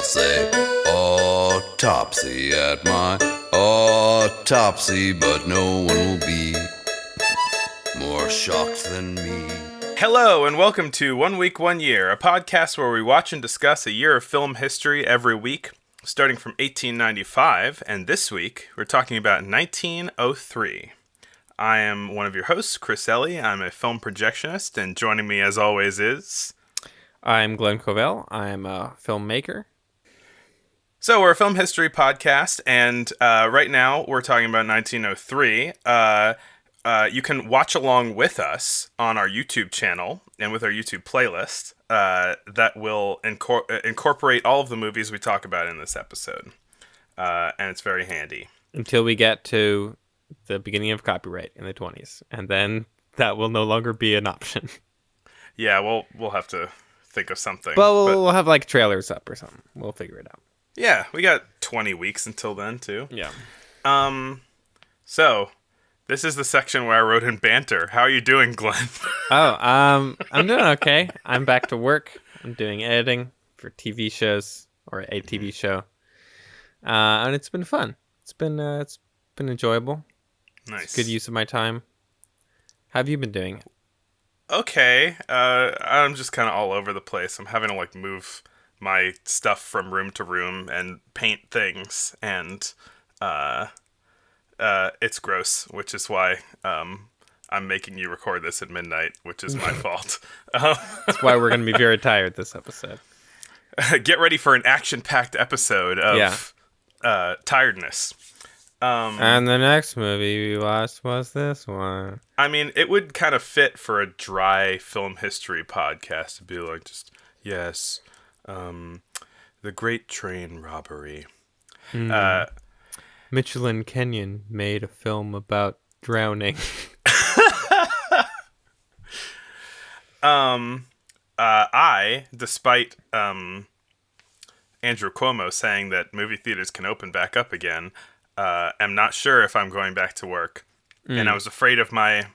say autopsy at my autopsy, but no one will be more shocked than me. Hello and welcome to 1 Week, 1 Year, a podcast where we watch and discuss a year of film history every week, starting from 1895, and this week we're talking about 1903. I am one of your hosts, Chris Ellie. I'm a film projectionist, and joining me as always is... I'm Glenn Covell. I'm a filmmaker. So we're a film history podcast, and right now we're talking about 1903. You can watch along with us on our YouTube channel and with our YouTube playlist that will incorporate all of the movies we talk about in this episode. And it's very handy. Until we get to the beginning of copyright in the 20s. And then that will no longer be an option. Yeah, we'll have to think of something. But we'll have like trailers up or something. We'll figure it out. Yeah, we got 20 weeks until then, too. Yeah. So... this is the section where I wrote in banter. How are you doing, Glenn? I'm doing okay. I'm back to work. I'm doing editing for TV shows, or a TV show. And it's been fun. It's been enjoyable. Nice. It's good use of my time. How have you been doing? Okay. I'm just kind of all over the place. I'm having to move my stuff from room to room and paint things, and it's gross, which is why I'm making you record this at midnight, which is my fault. That's why we're going to be very tired this episode. Get ready for an action-packed episode of tiredness. And the next movie we watched was this one. I mean, it would kind of fit for a dry film history podcast to be like, just, yes, the Great Train Robbery. Michelin Kenyon made a film about drowning. Despite Andrew Cuomo saying that movie theaters can open back up again, am not sure if I'm going back to work. And I was afraid of when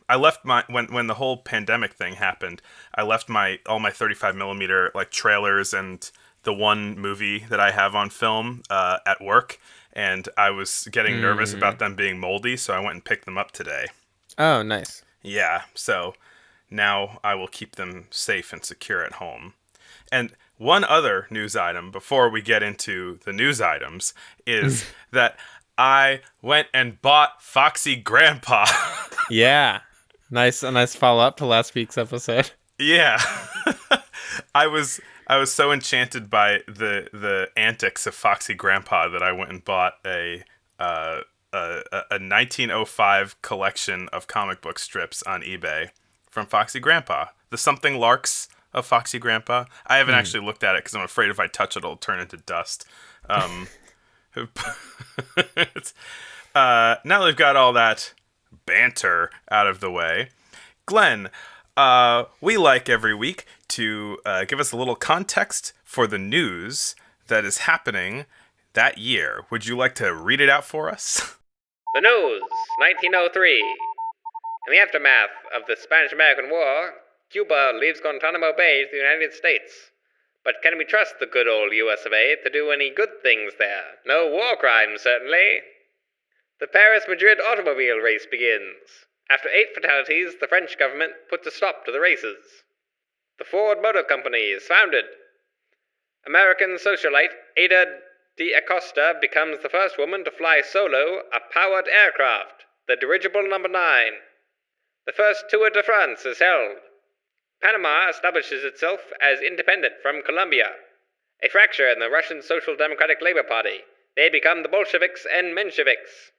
the whole pandemic thing happened, I left all my 35 millimeter trailers and the one movie that I have on film at work. And I was getting nervous about them being moldy, so I went and picked them up today. Oh, nice. Yeah, so now I will keep them safe and secure at home. And one other news item before we get into the news items is that I went and bought Foxy Grandpa. Yeah. A nice follow-up to last week's episode. Yeah. I was so enchanted by the antics of Foxy Grandpa that I went and bought a 1905 collection of comic book strips on eBay from Foxy Grandpa. The Something Larks of Foxy Grandpa. I haven't actually looked at it because I'm afraid if I touch it, it'll turn into dust. Now that we've got all that banter out of the way, Glenn, we like every week to give us a little context for the news that is happening that year. Would you like to read it out for us? The news, 1903. In the aftermath of the Spanish-American War, Cuba leaves Guantanamo Bay to the United States. But can we trust the good old US of A to do any good things there? No war crimes, certainly. The Paris-Madrid automobile race begins. After 8 fatalities, the French government puts a stop to the races. The Ford Motor Company is founded. American socialite Ada de Acosta becomes the first woman to fly solo a powered aircraft, the dirigible No. 9. The first Tour de France is held. Panama establishes itself as independent from Colombia. A fracture in the Russian Social Democratic Labor Party. They become the Bolsheviks and Mensheviks.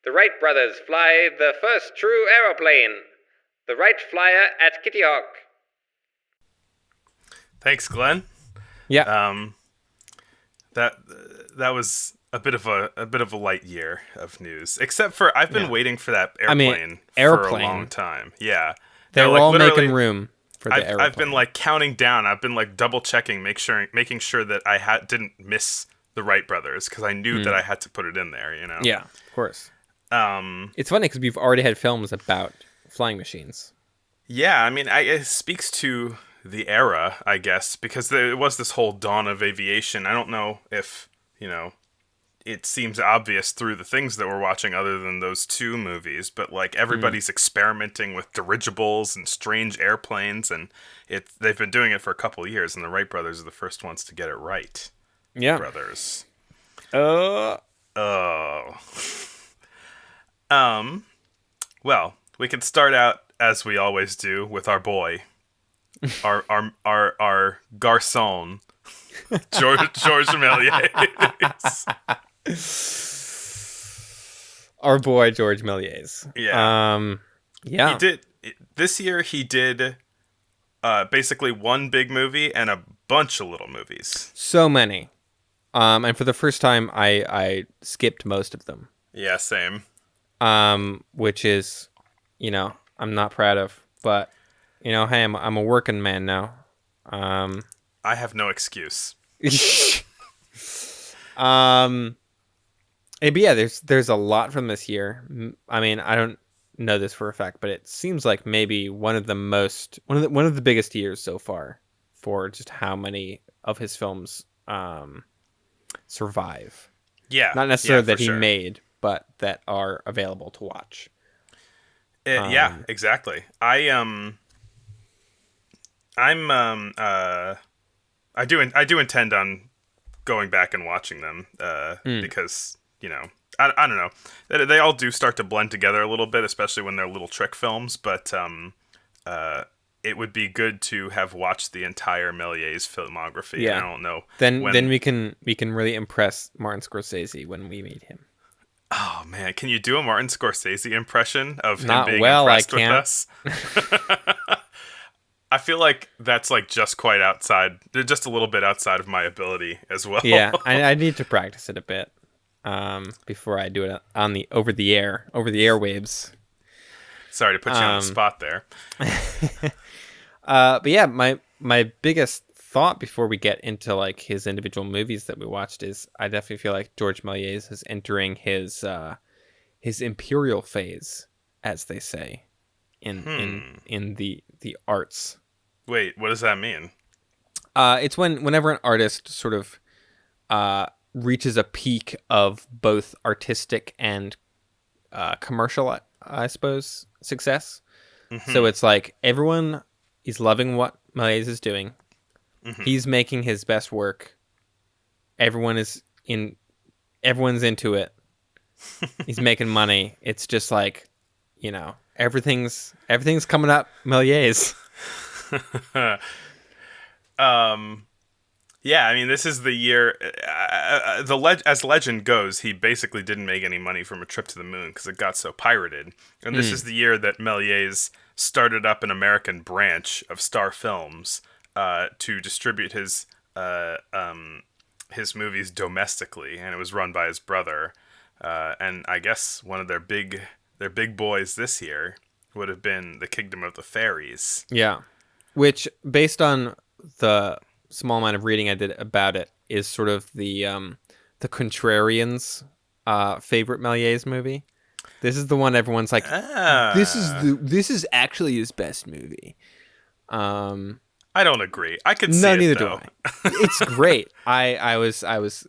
The Wright brothers fly the first true aeroplane, the Wright Flyer at Kitty Hawk. Thanks, Glenn. Yeah. That was a bit of a light year of news. Except for I've been waiting for that airplane for a long time. Yeah. They're all making room for the airplane. I've been counting down. I've been double checking, making sure that I didn't miss the Wright brothers because I knew that I had to put it in there. You know. Yeah, of course. It's funny because we've already had films about flying machines. Yeah, I mean, it speaks to the era, I guess, because there was this whole dawn of aviation. I don't know if, it seems obvious through the things that we're watching other than those two movies, but like everybody's experimenting with dirigibles and strange airplanes, and they've been doing it for a couple of years, and the Wright brothers are the first ones to get it right. Yeah. Brothers. Oh. Well, we can start out as we always do with our boy, our garçon, George Melies. Our boy George Melies. Yeah. Yeah. He did this year. He did basically one big movie and a bunch of little movies. So many. And for the first time, I skipped most of them. Yeah, same. Which is, I'm not proud of. But, hey, I'm a working man now. I have no excuse. But yeah, there's a lot from this year. I mean, I don't know this for a fact, but it seems like maybe one of the biggest years so far for just how many of his films survive. Yeah, not necessarily that he sure. made, but that are available to watch. Yeah, exactly. I do intend on going back and watching them because I don't know, they all do start to blend together a little bit, especially when they're little trick films, but it would be good to have watched the entire Méliès filmography. Yeah. I don't know. Then we can really impress Martin Scorsese when we meet him. Oh man, can you do a Martin Scorsese impression of him Not being well, impressed I with can't. us? I feel like that's like just quite outside. They're just a little bit outside of my ability as well. Yeah, I need to practice it a bit before I do it on the over the airwaves. Sorry to put you on the spot there. But yeah, my biggest thought before we get into like his individual movies that we watched is I definitely feel like George Méliès is entering his imperial phase, as they say, in the arts. Wait, what does that mean? It's whenever an artist sort of reaches a peak of both artistic and commercial, I suppose, success. Mm-hmm. So it's like everyone is loving what Méliès is doing. Mm-hmm. He's making his best work. Everyone's into it. He's making money. It's just like, everything's coming up Méliès. Yeah, I mean, this is the year. As legend goes, he basically didn't make any money from A Trip to the Moon because it got so pirated. And this is the year that Méliès started up an American branch of Star Films to distribute his movies domestically, and it was run by his brother. And I guess one of their big boys this year would have been The Kingdom of the Fairies. Yeah, which, based on the small amount of reading I did about it, is sort of the contrarians' favorite Méliès movie. This is the one everyone's like, this is actually his best movie. I don't agree. I could see no, it, neither though. do I. It's great. I was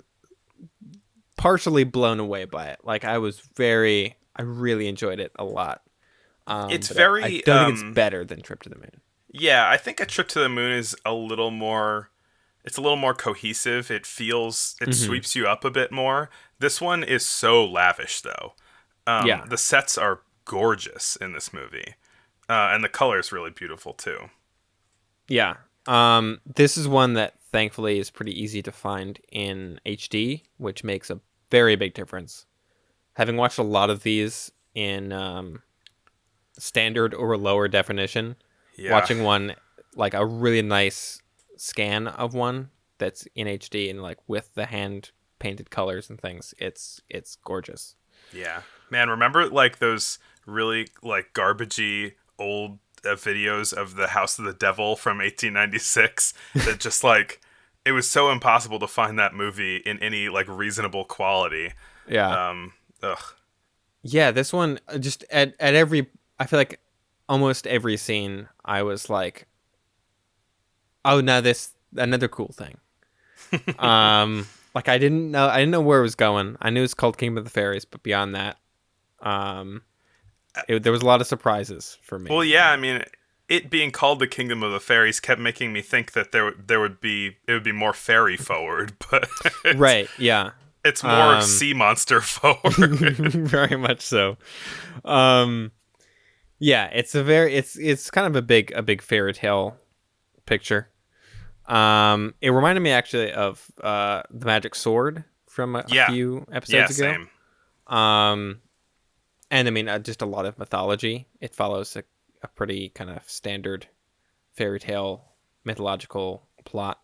partially blown away by it. Like I really enjoyed it a lot. It's but very. I don't think it's better than Trip to the Moon. Yeah, I think A Trip to the Moon is a little more. It's a little more cohesive. It sweeps you up a bit more. This one is so lavish, though. Yeah. The sets are gorgeous in this movie, and the color is really beautiful too. Yeah. This is one that thankfully is pretty easy to find in HD, which makes a very big difference. Having watched a lot of these in standard or lower definition, watching one like a really nice scan of one that's in HD and like with the hand painted colors and things, it's gorgeous. Yeah, man, remember like those really like garbagey old videos of the House of the Devil from 1896 that just like it was so impossible to find that movie in any like reasonable quality. Yeah. Ugh. Yeah, this one just at every, I feel like almost every scene I was like, Oh, now this another cool thing. Like I didn't know where it was going. I knew it's called Kingdom of the Fairies, but beyond that, there was a lot of surprises for me. Well, yeah, I mean, it being called the Kingdom of the Fairies kept making me think that it would be more fairy forward, but Right, yeah. it's more sea monster forward. Very much so. Yeah, it's kind of a big fairy tale picture. It reminded me actually of the Magic Sword from a few episodes ago. Same. And I mean, just a lot of mythology. It follows a pretty kind of standard fairy tale mythological plot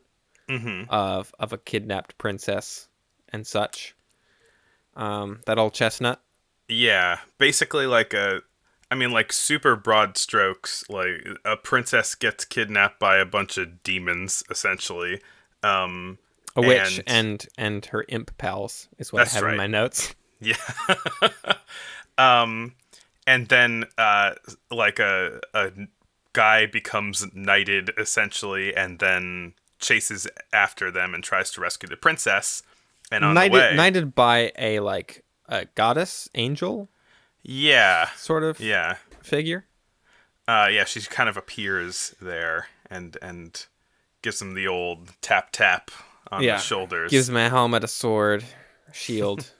of a kidnapped princess and such. That old chestnut. Yeah, basically like super broad strokes. Like a princess gets kidnapped by a bunch of demons, essentially. A witch and her imp pals is what I have in my notes. Yeah. And then like a guy becomes knighted, essentially, and then chases after them and tries to rescue the princess. And on the way, knighted by a goddess angel. Yeah. Sort of. Yeah. Figure. Yeah, she kind of appears there and gives him the old tap on the shoulders. Gives him a helmet, a sword, a shield.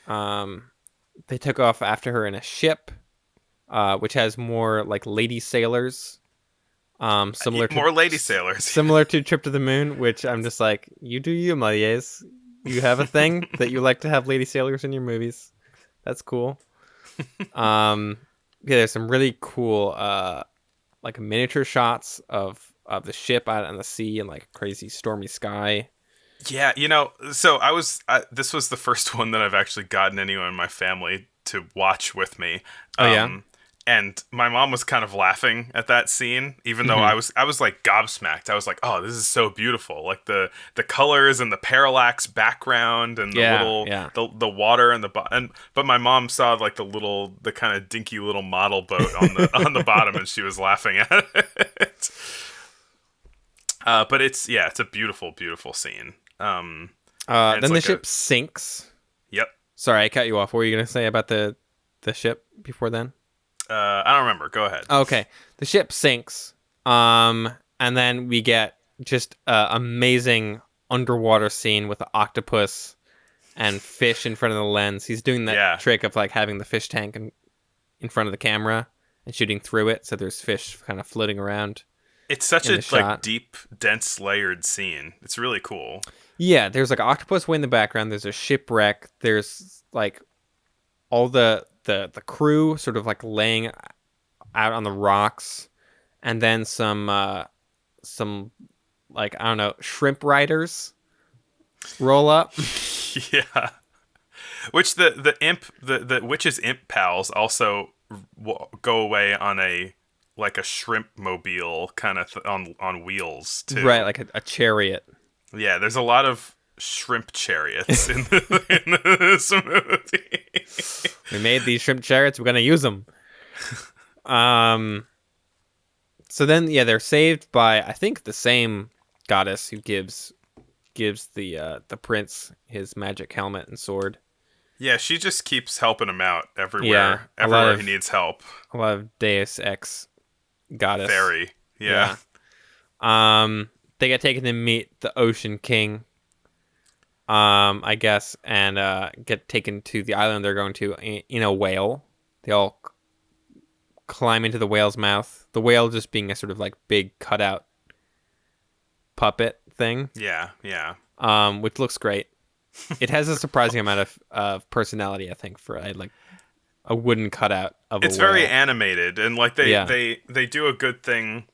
They took off after her in a ship, which has more like lady sailors. Similar to Trip to the Moon, which I'm just like, you do you, Melies. You have a thing that you like to have lady sailors in your movies. That's cool. There's some really cool like miniature shots of the ship out on the sea and like crazy stormy sky. Yeah, so this was the first one that I've actually gotten anyone in my family to watch with me. And my mom was kind of laughing at that scene, even though I was like gobsmacked. I was like, "Oh, this is so beautiful!" Like the colors and the parallax background and the water and but my mom saw like the kind of dinky little model boat on the bottom, and she was laughing at it. But it's a beautiful, beautiful scene. Then the ship sinks. Yep. Sorry, I cut you off. What were you gonna say about the ship before then? I don't remember. Go ahead. Okay. The ship sinks. And then we get just an amazing underwater scene with an octopus and fish in front of the lens. He's doing that trick of like having the fish tank in front of the camera and shooting through it, so there's fish kind of floating around. It's such a like deep, dense, layered scene. It's really cool. Yeah, there's like an octopus way in the background. There's a shipwreck. There's like all the crew sort of like laying out on the rocks, and then some like, I don't know, shrimp riders roll up. Yeah. Which the witch's imp pals also go away on a shrimp mobile kind of on wheels too. Right, like a chariot. Yeah, there's a lot of shrimp chariots in this movie. We made these shrimp chariots. We're gonna use them. So then, they're saved by, I think, the same goddess who gives the prince his magic helmet and sword. Yeah, she just keeps helping him out everywhere. Everywhere he needs help. A lot of Deus Ex goddess. Fairy. Yeah. They get taken to meet the Ocean King. I guess, and get taken to the island they're going to in a whale. They all climb into the whale's mouth. The whale just being a sort of like big cutout puppet thing. Yeah. Which looks great. It has a surprising amount of personality, I think, for like a wooden cutout of a whale. It's very animated, and like they do a good thing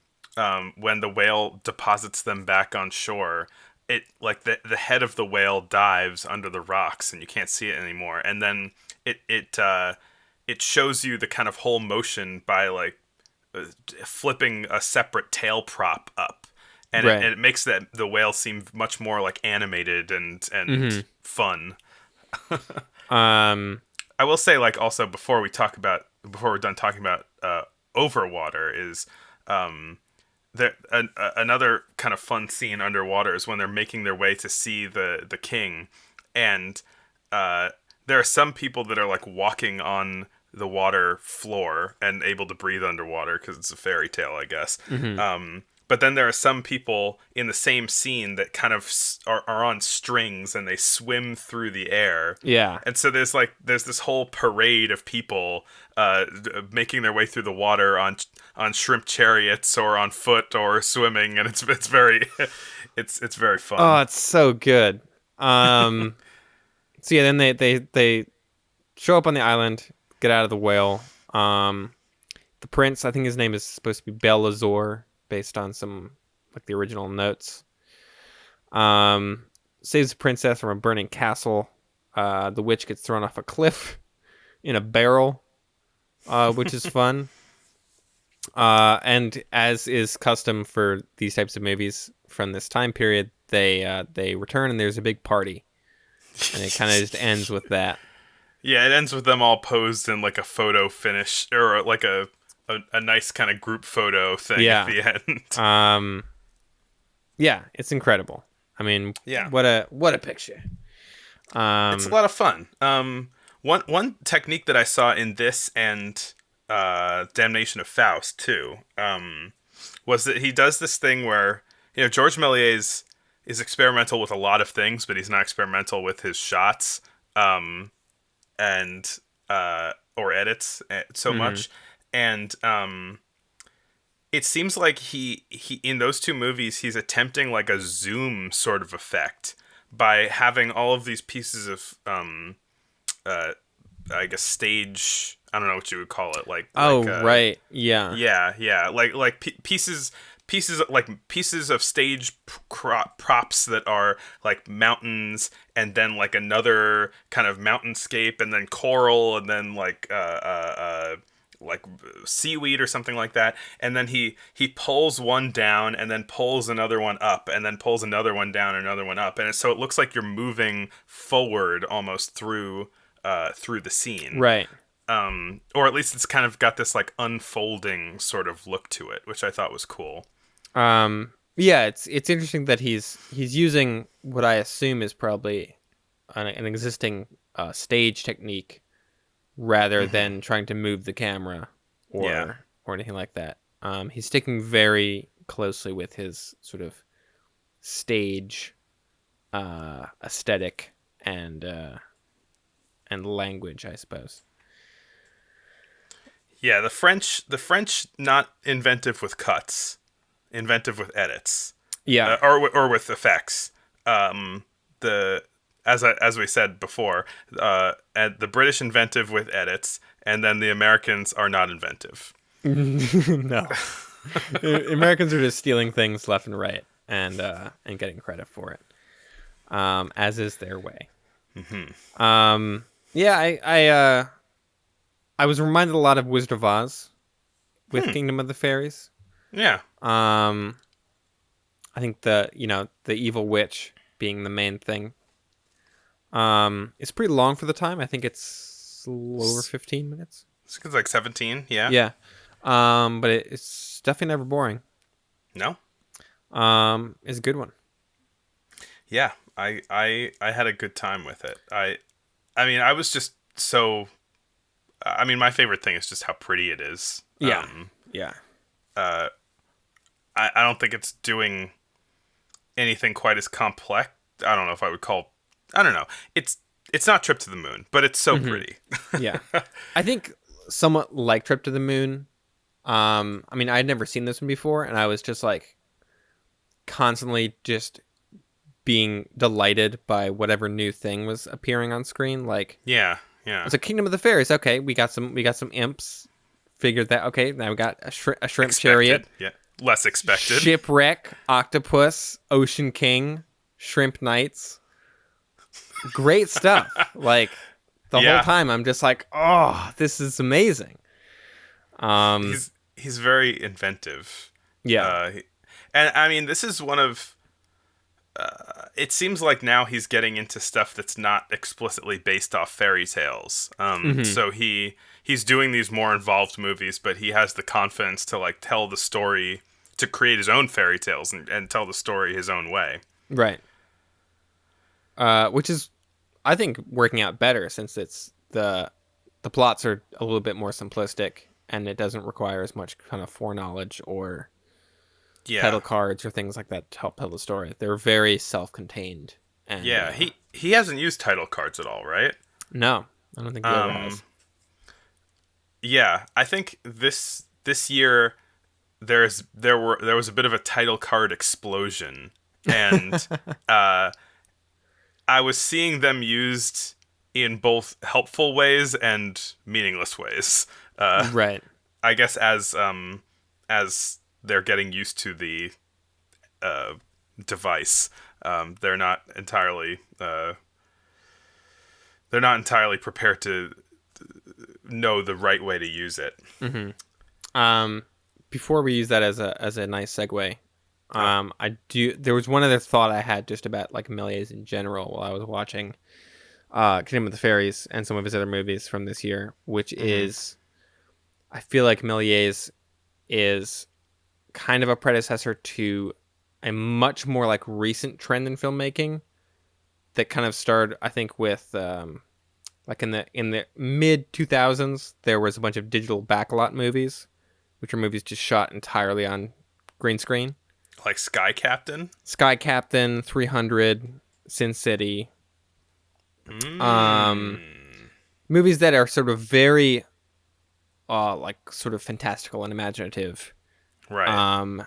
when the whale deposits them back on shore. It like the head of the whale dives under the rocks and you can't see it anymore, and then it shows you the kind of whole motion by like flipping a separate tail prop up, and it makes the whale seem much more like animated and fun. I will say, like, also before we're done talking about Overwater, is another kind of fun scene underwater is when they're making their way to see the king, and there are some people that are like walking on the water floor and able to breathe underwater because it's a fairy tale, I guess. But then there are some people in the same scene that kind of are on strings and they swim through the air. Yeah. And so there's this whole parade of people making their way through the water on shrimp chariots or on foot or swimming, and it's very it's very fun. Oh, it's so good. So yeah, then they show up on the island, get out of the whale. The prince, I think his name is supposed to be Belazor, based on some like the original notes. Saves the princess from a burning castle. The witch gets thrown off a cliff in a barrel, which is fun. And as is custom for these types of movies from this time period, they return and there's a big party, and it kind of just ends with that. Yeah, it ends with them all posed in like a photo finish or like a nice kind of group photo thing at the end. Yeah, it's incredible. I mean, yeah, what a picture. It's a lot of fun. One technique that I saw in this and Damnation of Faust too, was that he does this thing where, George Méliès is experimental with a lot of things, but he's not experimental with his shots, and or edits so much. And it seems like he in those two movies he's attempting like a zoom sort of effect by having all of these pieces of I guess stage, I don't know what you would call it, like right, yeah, like pieces of stage props that are like mountains, and then like another kind of mountainscape, and then coral, and then like seaweed or something like that, and then he pulls one down and then pulls another one up and then pulls another one down and another one up, and so it looks like you're moving forward almost through the scene, right? Or at least it's kind of got this like unfolding sort of look to it, which I thought was cool. Yeah, it's interesting that he's using what I assume is probably an existing stage technique, rather than trying to move the camera or anything like that. He's sticking very closely with his sort of stage aesthetic and language, I suppose. Yeah, the French not inventive with cuts, inventive with edits. Yeah, or with effects. As we said before, the British inventive with edits, and then the Americans are not inventive. No, Americans are just stealing things left and right and getting credit for it, as is their way. Yeah, I was reminded a lot of Wizard of Oz with Kingdom of the Fairies. Yeah. I think the evil witch being the main thing. It's pretty long for the time. I think it's a little over 15 minutes. It's like 17, yeah. Yeah. But it's definitely never boring. No. It's a good one. Yeah, I had a good time with it. I mean, I was just so. I mean, my favorite thing is just how pretty it is. Yeah. I don't think it's doing anything quite as complex. I don't know if I would call. I don't know. It's not Trip to the Moon, but it's so pretty. Yeah. I think somewhat like Trip to the Moon. I mean, I'd never seen this one before, and I was just like constantly just being delighted by whatever new thing was appearing on screen. Like, yeah. It's a Kingdom of the Fairies. Okay, we got some imps. Figured that. Okay, now we got a shrimp chariot. Yeah, less expected. Shipwreck, octopus, ocean king, shrimp knights. Great stuff. Like the whole time, I'm just like, oh, this is amazing. He's very inventive. Yeah, and I mean, this is one of. It seems like now he's getting into stuff that's not explicitly based off fairy tales. So he's doing these more involved movies, but he has the confidence to like tell the story to create his own fairy tales and tell the story his own way. Right. Which is, I think, working out better since it's the plots are a little bit more simplistic and it doesn't require as much kind of foreknowledge or title cards or things like that to help tell the story. They're very self-contained. And, he hasn't used title cards at all, right? No, I don't think he ever has. Yeah, I think this year there was a bit of a title card explosion, and I was seeing them used in both helpful ways and meaningless ways. Right. I guess as they're getting used to the device, they're not entirely prepared to know the right way to use it. Mm-hmm. Before we use that as a nice segue, there was one other thought I had just about like Melies in general while I was watching Kingdom of the Fairies and some of his other movies from this year, which is, I feel like Melies is kind of a predecessor to a much more like recent trend in filmmaking that kind of started, I think, with like in the mid 2000s, there was a bunch of digital backlot movies, which are movies just shot entirely on green screen. Like Sky Captain? Sky Captain, 300, Sin City. Movies that are sort of very like sort of fantastical and imaginative. Right.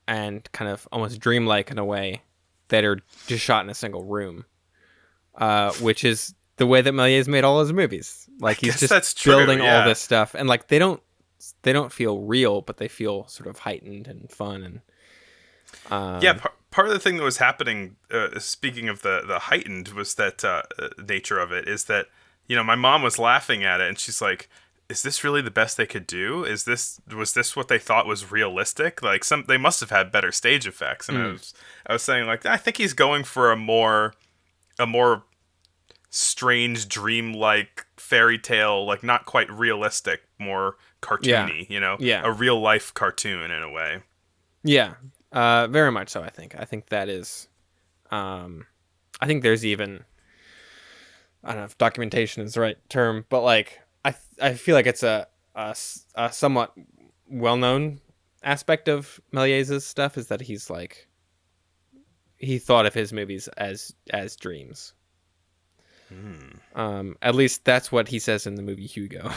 And kind of almost dreamlike in a way, that are just shot in a single room. Which is the way that Melies made all his movies. Like he's just building all this stuff, and like they don't feel real, but they feel sort of heightened and fun. And part of the thing that was happening, speaking of the heightened, was that nature of it is that, you know, my mom was laughing at it, and she's like, "Is this really the best they could do? Was this what they thought was realistic? Like they must have had better stage effects." And I was saying, like, I think he's going for a more strange, dream-like fairy tale, like not quite realistic, more cartoony, you know? Yeah. A real-life cartoon in a way. Yeah, very much so, I think. I think that is... I think there's even... I don't know if documentation is the right term, but like, I feel like it's a somewhat well-known aspect of Melies' stuff is that he's like... He thought of his movies as dreams. At least that's what he says in the movie Hugo.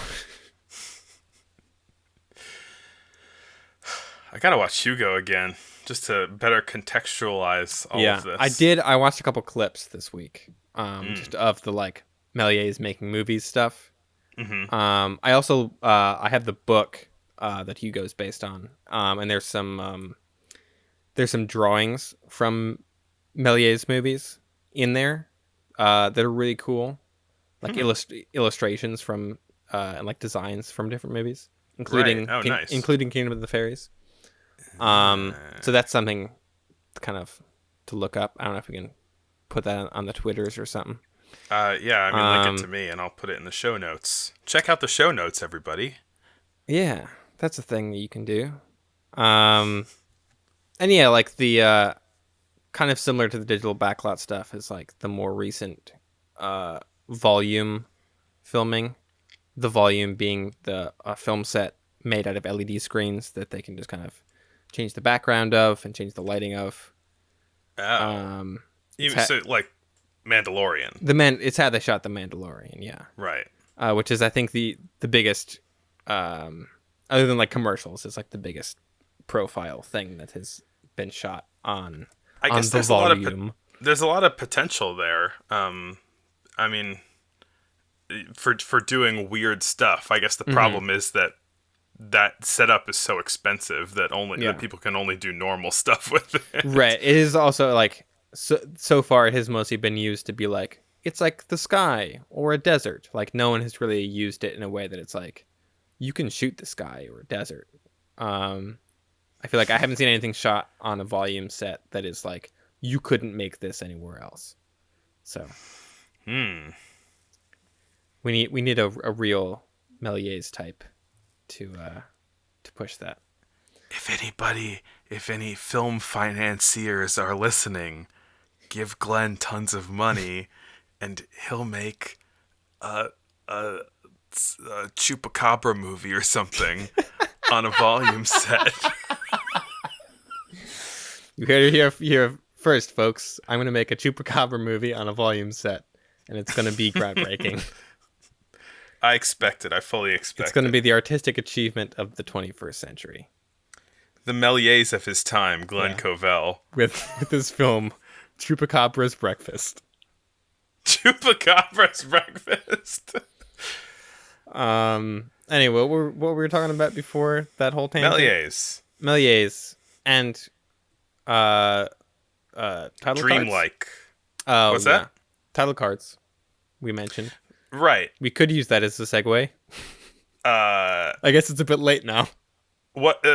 I gotta watch Hugo again just to better contextualize all of this. I watched a couple clips this week, just of the like Melies making movies stuff. I also I have the book that Hugo's based on, and there's some drawings from Melies movies in there. That are really cool, like illustrations from and like designs from different movies, including including Kingdom of the Fairies. So that's something kind of to look up. I don't know if we can put that on the Twitters or something. Yeah, I mean, link it to me and I'll put it in the show notes. Check out the show notes, everybody. Yeah, that's a thing that you can do. And yeah, like the kind of similar to the digital backlot stuff is like the more recent volume filming. The volume being the film set made out of LED screens that they can just kind of change the background of and change the lighting of. Oh. So like Mandalorian. It's how they shot the Mandalorian, yeah. Right. Which is I think the biggest other than like commercials, it's like the biggest profile thing that has been shot on. I guess there's a lot of potential there. I mean, for doing weird stuff. I guess the problem is that setup is so expensive that that people can only do normal stuff with it. Right. It is also like so far it has mostly been used to be like it's like the sky or a desert. Like no one has really used it in a way that it's like you can shoot the sky or a desert. I feel like I haven't seen anything shot on a volume set that is like, you couldn't make this anywhere else. So, we need a real Melies type to push that. if any film financiers are listening, give Glenn tons of money, and he'll make a Chupacabra movie or something on a volume set. You heard it here first, folks. I'm going to make a Chupacabra movie on a volume set, and it's going to be groundbreaking. I expect it. I fully expect it. It's going to be the artistic achievement of the 21st century. The Melies of his time, Glenn Covell. With his film, Chupacabra's Breakfast. Chupacabra's Breakfast. Anyway, what were we talking about before that whole tangent? Melies. And title Dreamlike. cards? Oh, what's that? Title cards. We mentioned. Right. We could use that as a segue. I guess it's a bit late now. What?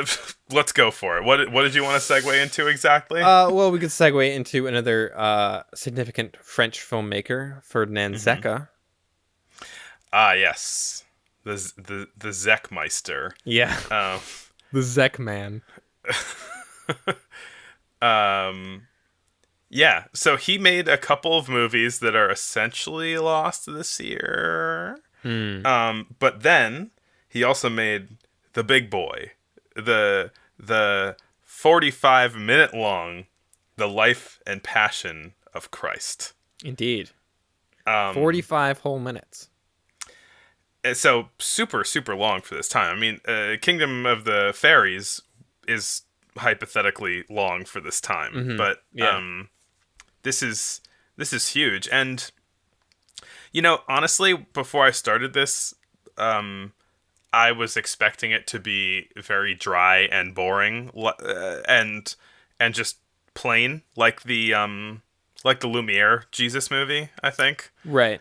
Let's go for it. What did you want to segue into exactly? Well, we could segue into another significant French filmmaker, Ferdinand Zecca. Ah, yes, the Zeckmeister. Yeah, the Zeck man. Yeah. So he made a couple of movies that are essentially lost this year. But then he also made The Big Boy, the 45-minute long The Life and Passion of Christ. Indeed. 45 whole minutes. So super, super long for this time. I mean, Kingdom of the Fairies is hypothetically long for this time, but this is huge. And honestly, before I started this, I was expecting it to be very dry and boring, and just plain, like the Lumiere Jesus movie, I think. Right.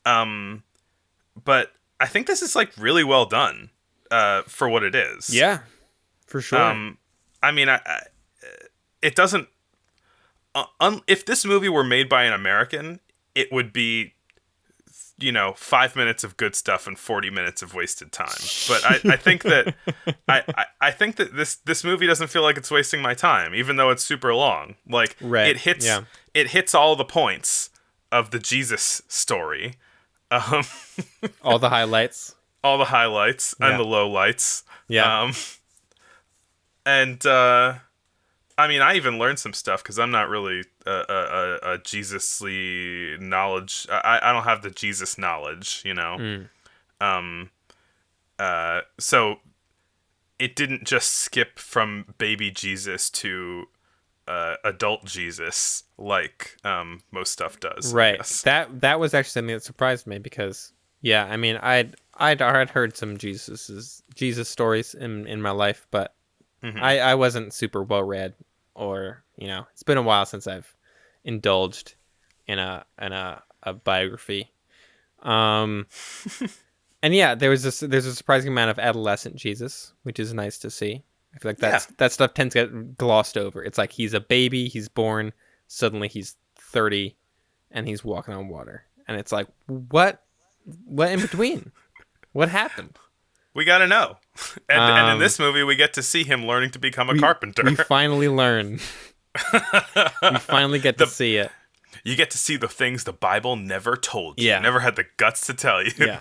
But I think this is like really well done for what it is. Yeah, for sure. I mean, it doesn't. If this movie were made by an American, it would be, 5 minutes of good stuff and 40 minutes of wasted time. But I think that I think that this movie doesn't feel like it's wasting my time, even though it's super long. Like it hits all the points of the Jesus story. All the highlights. All the highlights and the lowlights. Yeah. And I mean, I even learned some stuff because I'm not really a Jesus-y knowledge. I don't have the Jesus knowledge, So it didn't just skip from baby Jesus to adult Jesus like most stuff does. Right. That was actually something that surprised me because, I mean, I'd heard some Jesus stories in my life, but I wasn't super well read, or it's been a while since I've indulged in a biography. And there's a surprising amount of adolescent Jesus, which is nice to see. I feel like that stuff tends to get glossed over. It's like he's a baby, he's born, suddenly he's 30, and he's walking on water, and it's like what in between? What happened? We gotta know. And in this movie, we get to see him learning to become a carpenter. We finally learn. We finally get to see it. You get to see the things the Bible never told you. Yeah. Never had the guts to tell you. Yeah.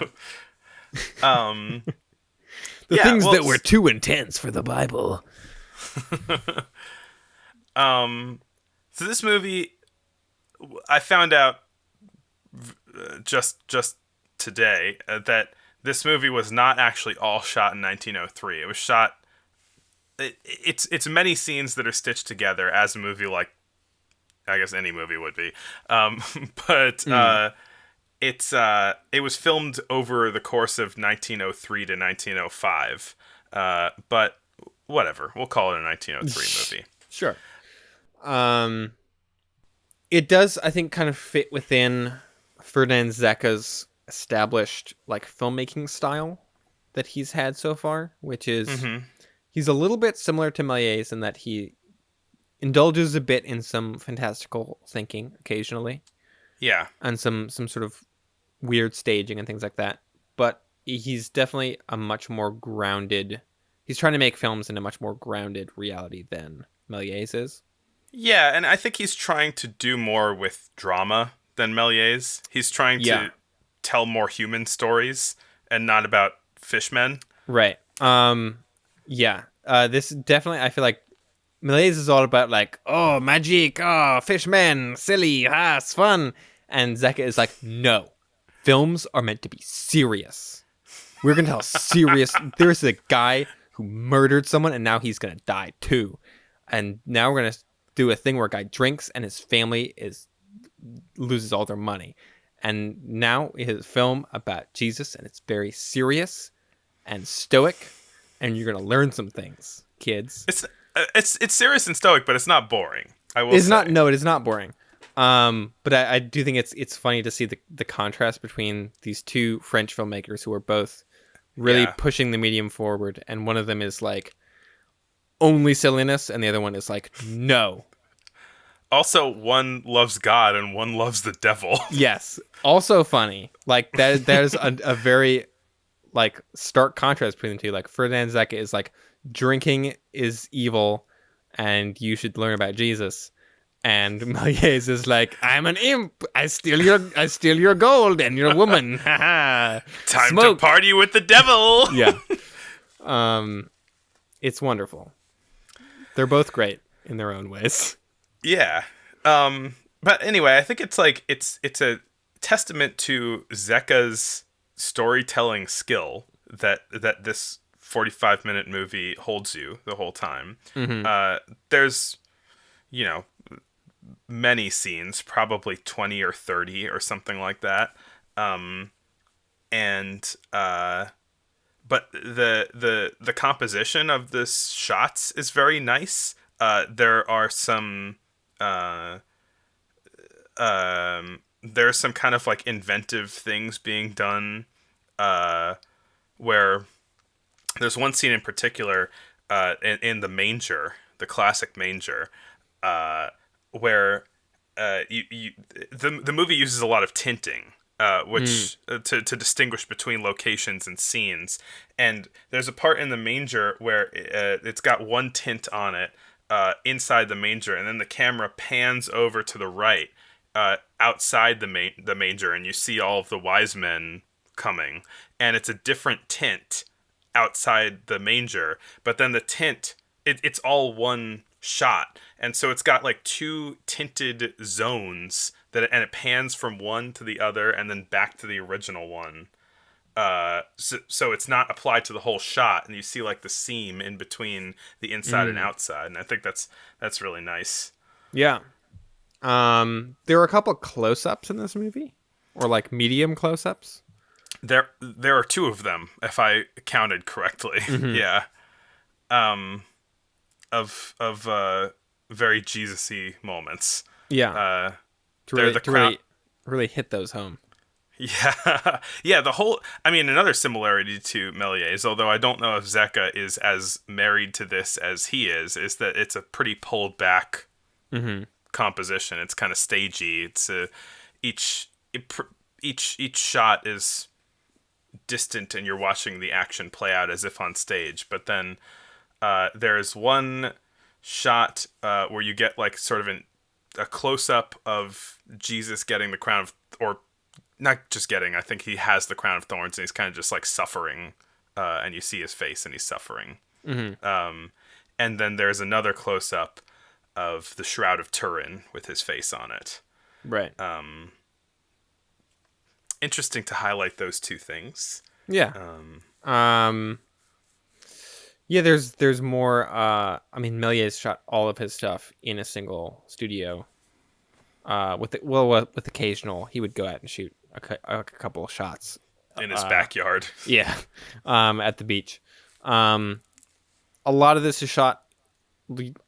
Things that were too intense for the Bible. So this movie, I found out just today that this movie was not actually all shot in 1903. It was shot. It's many scenes that are stitched together as a movie, like I guess any movie would be. But it was filmed over the course of 1903 to 1905. But whatever, we'll call it a 1903 movie. Sure. It does, I think, kind of fit within Ferdinand Zecca's established filmmaking style that he's had so far, which is he's a little bit similar to Melies in that he indulges a bit in some fantastical thinking occasionally. Yeah. And some sort of weird staging and things like that. But he's definitely a much more grounded He's trying to make films in a much more grounded reality than Melies is. Yeah, and I think he's trying to do more with drama than Melies. He's trying to tell more human stories and not about fishmen. Right. Yeah. This definitely, I feel like Melies is all about like, oh, magic, oh, fishmen, silly, it's fun. And Zeka is like, no, films are meant to be serious. We're going to tell serious. There's a guy who murdered someone and now he's going to die too. And now we're going to do a thing where a guy drinks and his family loses all their money. And now his film about Jesus, and it's very serious and stoic, and you're going to learn some things, kids. It's serious and stoic, but it's not boring. It is not boring. But I do think it's funny to see the contrast between these two French filmmakers who are both really pushing the medium forward, and one of them is like only silliness, and the other one is like no. Also, one loves God and one loves the devil. Yes, also funny. Like there's a very like stark contrast between the two. Like Ferdinand Zeka is like drinking is evil, and you should learn about Jesus. And Melies is like, I'm an imp. I steal your gold and your woman. Time Smoke. to party with the devil. Yeah. It's wonderful. They're both great in their own ways. Yeah. But anyway, I think it's like it's a testament to Zeka's storytelling skill that this 45-minute movie holds you the whole time. Mm-hmm. There's, many scenes, probably 20 or 30 or something like that. But the composition of the shots is very nice. There are some there's some kind of like inventive things being done, where there's one scene in particular, in the manger, the classic manger, where the movie uses a lot of tinting, which to distinguish between locations and scenes. And there's a part in the manger where it's got one tint on it inside the manger, and then the camera pans over to the right outside the manger, and you see all of the wise men coming, and it's a different tint outside the manger, but then the tint it's all one shot, and so it's got like two tinted zones and it pans from one to the other and then back to the original one, so it's not applied to the whole shot, and you see like the seam in between the inside and outside, and I think that's really nice. Yeah. There are a couple close-ups in this movie, or like medium close-ups. There are two of them, if I counted correctly. Mm-hmm. Yeah. Of very Jesus-y moments. Yeah. To really hit those home. Yeah. Yeah, another similarity to Melies, although I don't know if Zeka is as married to this as he is that it's a pretty pulled back composition. It's kind of stagey. It's each shot is distant, and you're watching the action play out as if on stage. But then there's one shot where you get like sort of a close-up of Jesus getting the crown of, or not just getting, I think he has the crown of thorns, and he's kind of just like suffering, and you see his face and he's suffering. Mm-hmm. And then there's another close-up of the Shroud of Turin with his face on it. Right. Interesting to highlight those two things. Yeah. Yeah, there's more. Melies shot all of his stuff in a single studio. With occasional, he would go out and shoot a couple of shots in his backyard. Yeah, at the beach. A lot of this is shot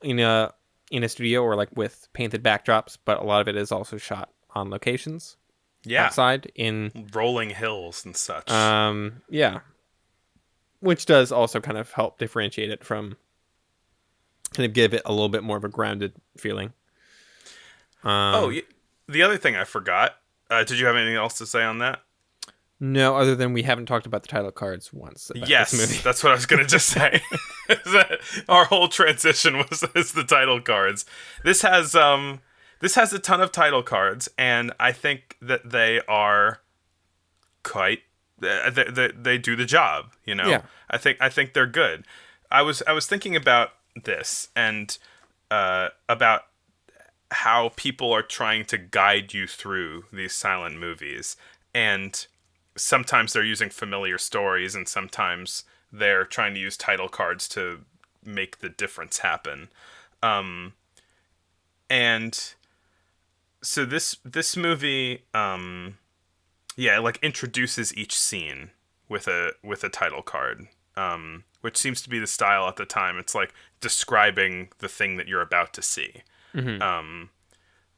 in a studio or like with painted backdrops, but a lot of it is also shot on locations. Yeah, outside in rolling hills and such. Yeah. Which does also kind of help differentiate it from, kind of give it a little bit more of a grounded feeling. The other thing I forgot. Did you have anything else to say on that? No, other than we haven't talked about the title cards once. About Yes, this movie. that's what I was gonna just say. Is that our whole transition is the title cards. This has a ton of title cards, and I think that they are quite they do the job. You know, Yeah. I think they're good. I was thinking about this and about how people are trying to guide you through these silent movies, and sometimes they're using familiar stories, and sometimes they're trying to use title cards to make the difference happen. And so this movie, like introduces each scene with a title card, which seems to be the style at the time. It's like describing the thing that you're about to see. Mm-hmm.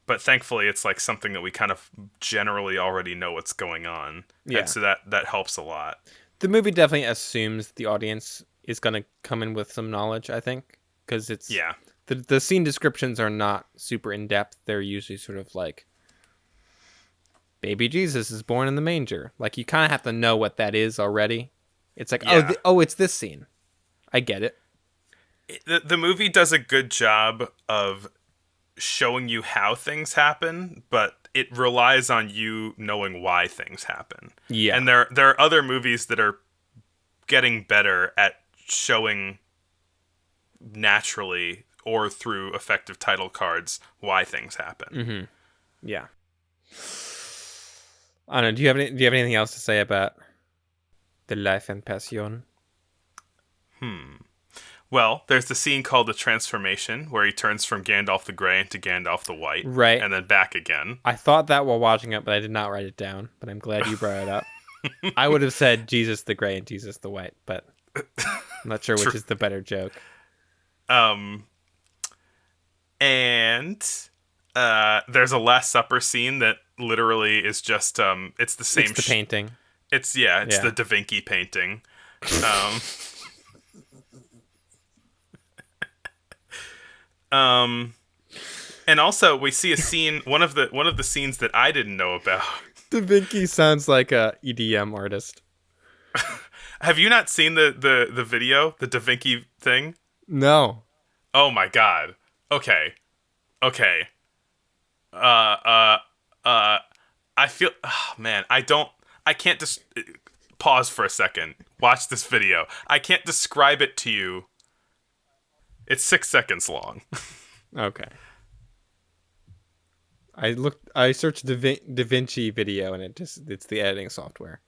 But thankfully, it's like something that we kind of generally already know what's going on. Yeah. And so that helps a lot. The movie definitely assumes the audience is going to come in with some knowledge, I think, because it's the scene descriptions are not super in depth. They're usually sort of like, baby Jesus is born in the manger. Like, you kind of have to know what that is already. It's like, it's this scene. I get it. The movie does a good job of showing you how things happen, but it relies on you knowing why things happen. Yeah. And there are other movies that are getting better at showing naturally or through effective title cards why things happen. Mm-hmm. Yeah. I don't know. Do you have anything else to say about the life and passion? Well, there's the scene called The Transformation, where he turns from Gandalf the Grey into Gandalf the White. Right. And then back again. I thought that while watching it, but I did not write it down. But I'm glad you brought it up. I would have said Jesus the Grey and Jesus the White, but I'm not sure which is the better joke. And there's a Last Supper scene that literally is just it's the same. It's the painting. It's the Da Vinci painting. And also we see a scene, one of the scenes that I didn't know about. Da Vinci sounds like a EDM artist. Have you not seen the video, the Da Vinci thing? No. Oh my god. Okay. I feel, man, I can't just pause for a second. Watch this video. I can't describe it to you. It's 6 seconds long. Okay. I searched Da Vinci video and it's the editing software.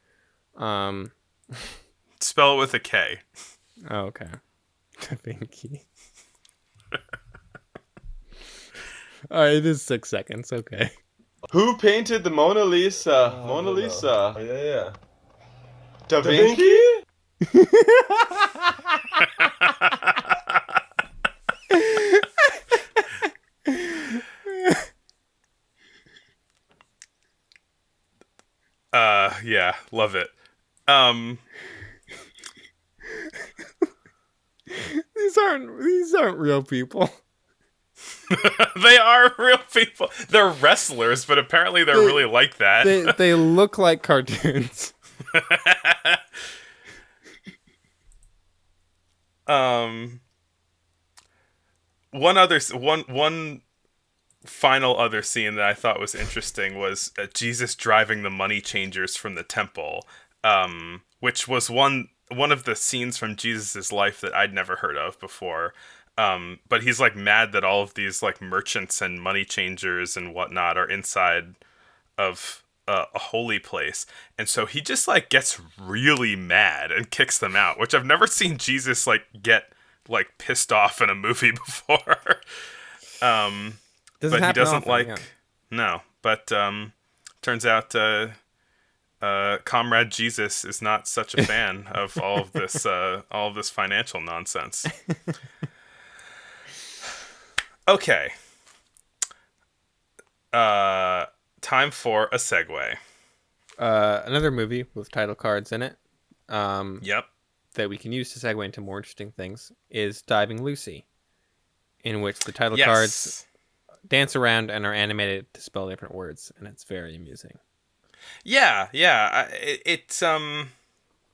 Spell it with a K. Oh, okay. Da Vinci. Alright, it is 6 seconds, okay. Who painted the Mona Lisa? Mona Lisa. Yeah. Da Vinci? Yeah, love it. These aren't real people. They are real people. They're wrestlers, but apparently they're really like that. They look like cartoons. One final other scene that I thought was interesting was Jesus driving the money changers from the temple, which was one of the scenes from Jesus's life that I'd never heard of before. But he's like mad that all of these like merchants and money changers and whatnot are inside of a holy place, and so he just like gets really mad and kicks them out, which I've never seen Jesus like get like pissed off in a movie before. But he doesn't often, no. But turns out Comrade Jesus is not such a fan of all of this financial nonsense. Okay. Time for a segue. Another movie with title cards in it. Yep. That we can use to segue into more interesting things is Diving Lucy, in which the title cards dance around and are animated to spell different words, and it's very amusing. Yeah,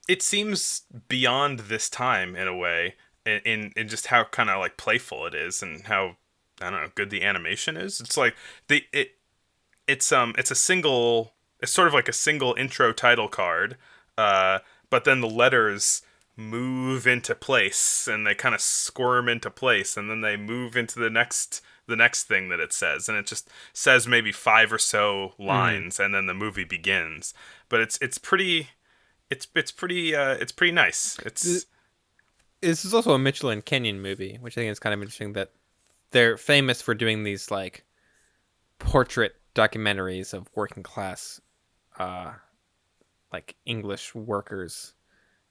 it seems beyond this time in a way, in just how kind of like playful it is and how, I don't know, good the animation is. It's like it's a single, it's sort of like a single intro title card, but then the letters move into place and they kind of squirm into place, and then they move into the next thing that it says, and it just says maybe 5 or so lines, and then the movie begins. But it's pretty nice. It's This is also a Mitchell and Kenyon movie, which I think is kind of interesting that they're famous for doing these like portrait documentaries of working class, like English workers,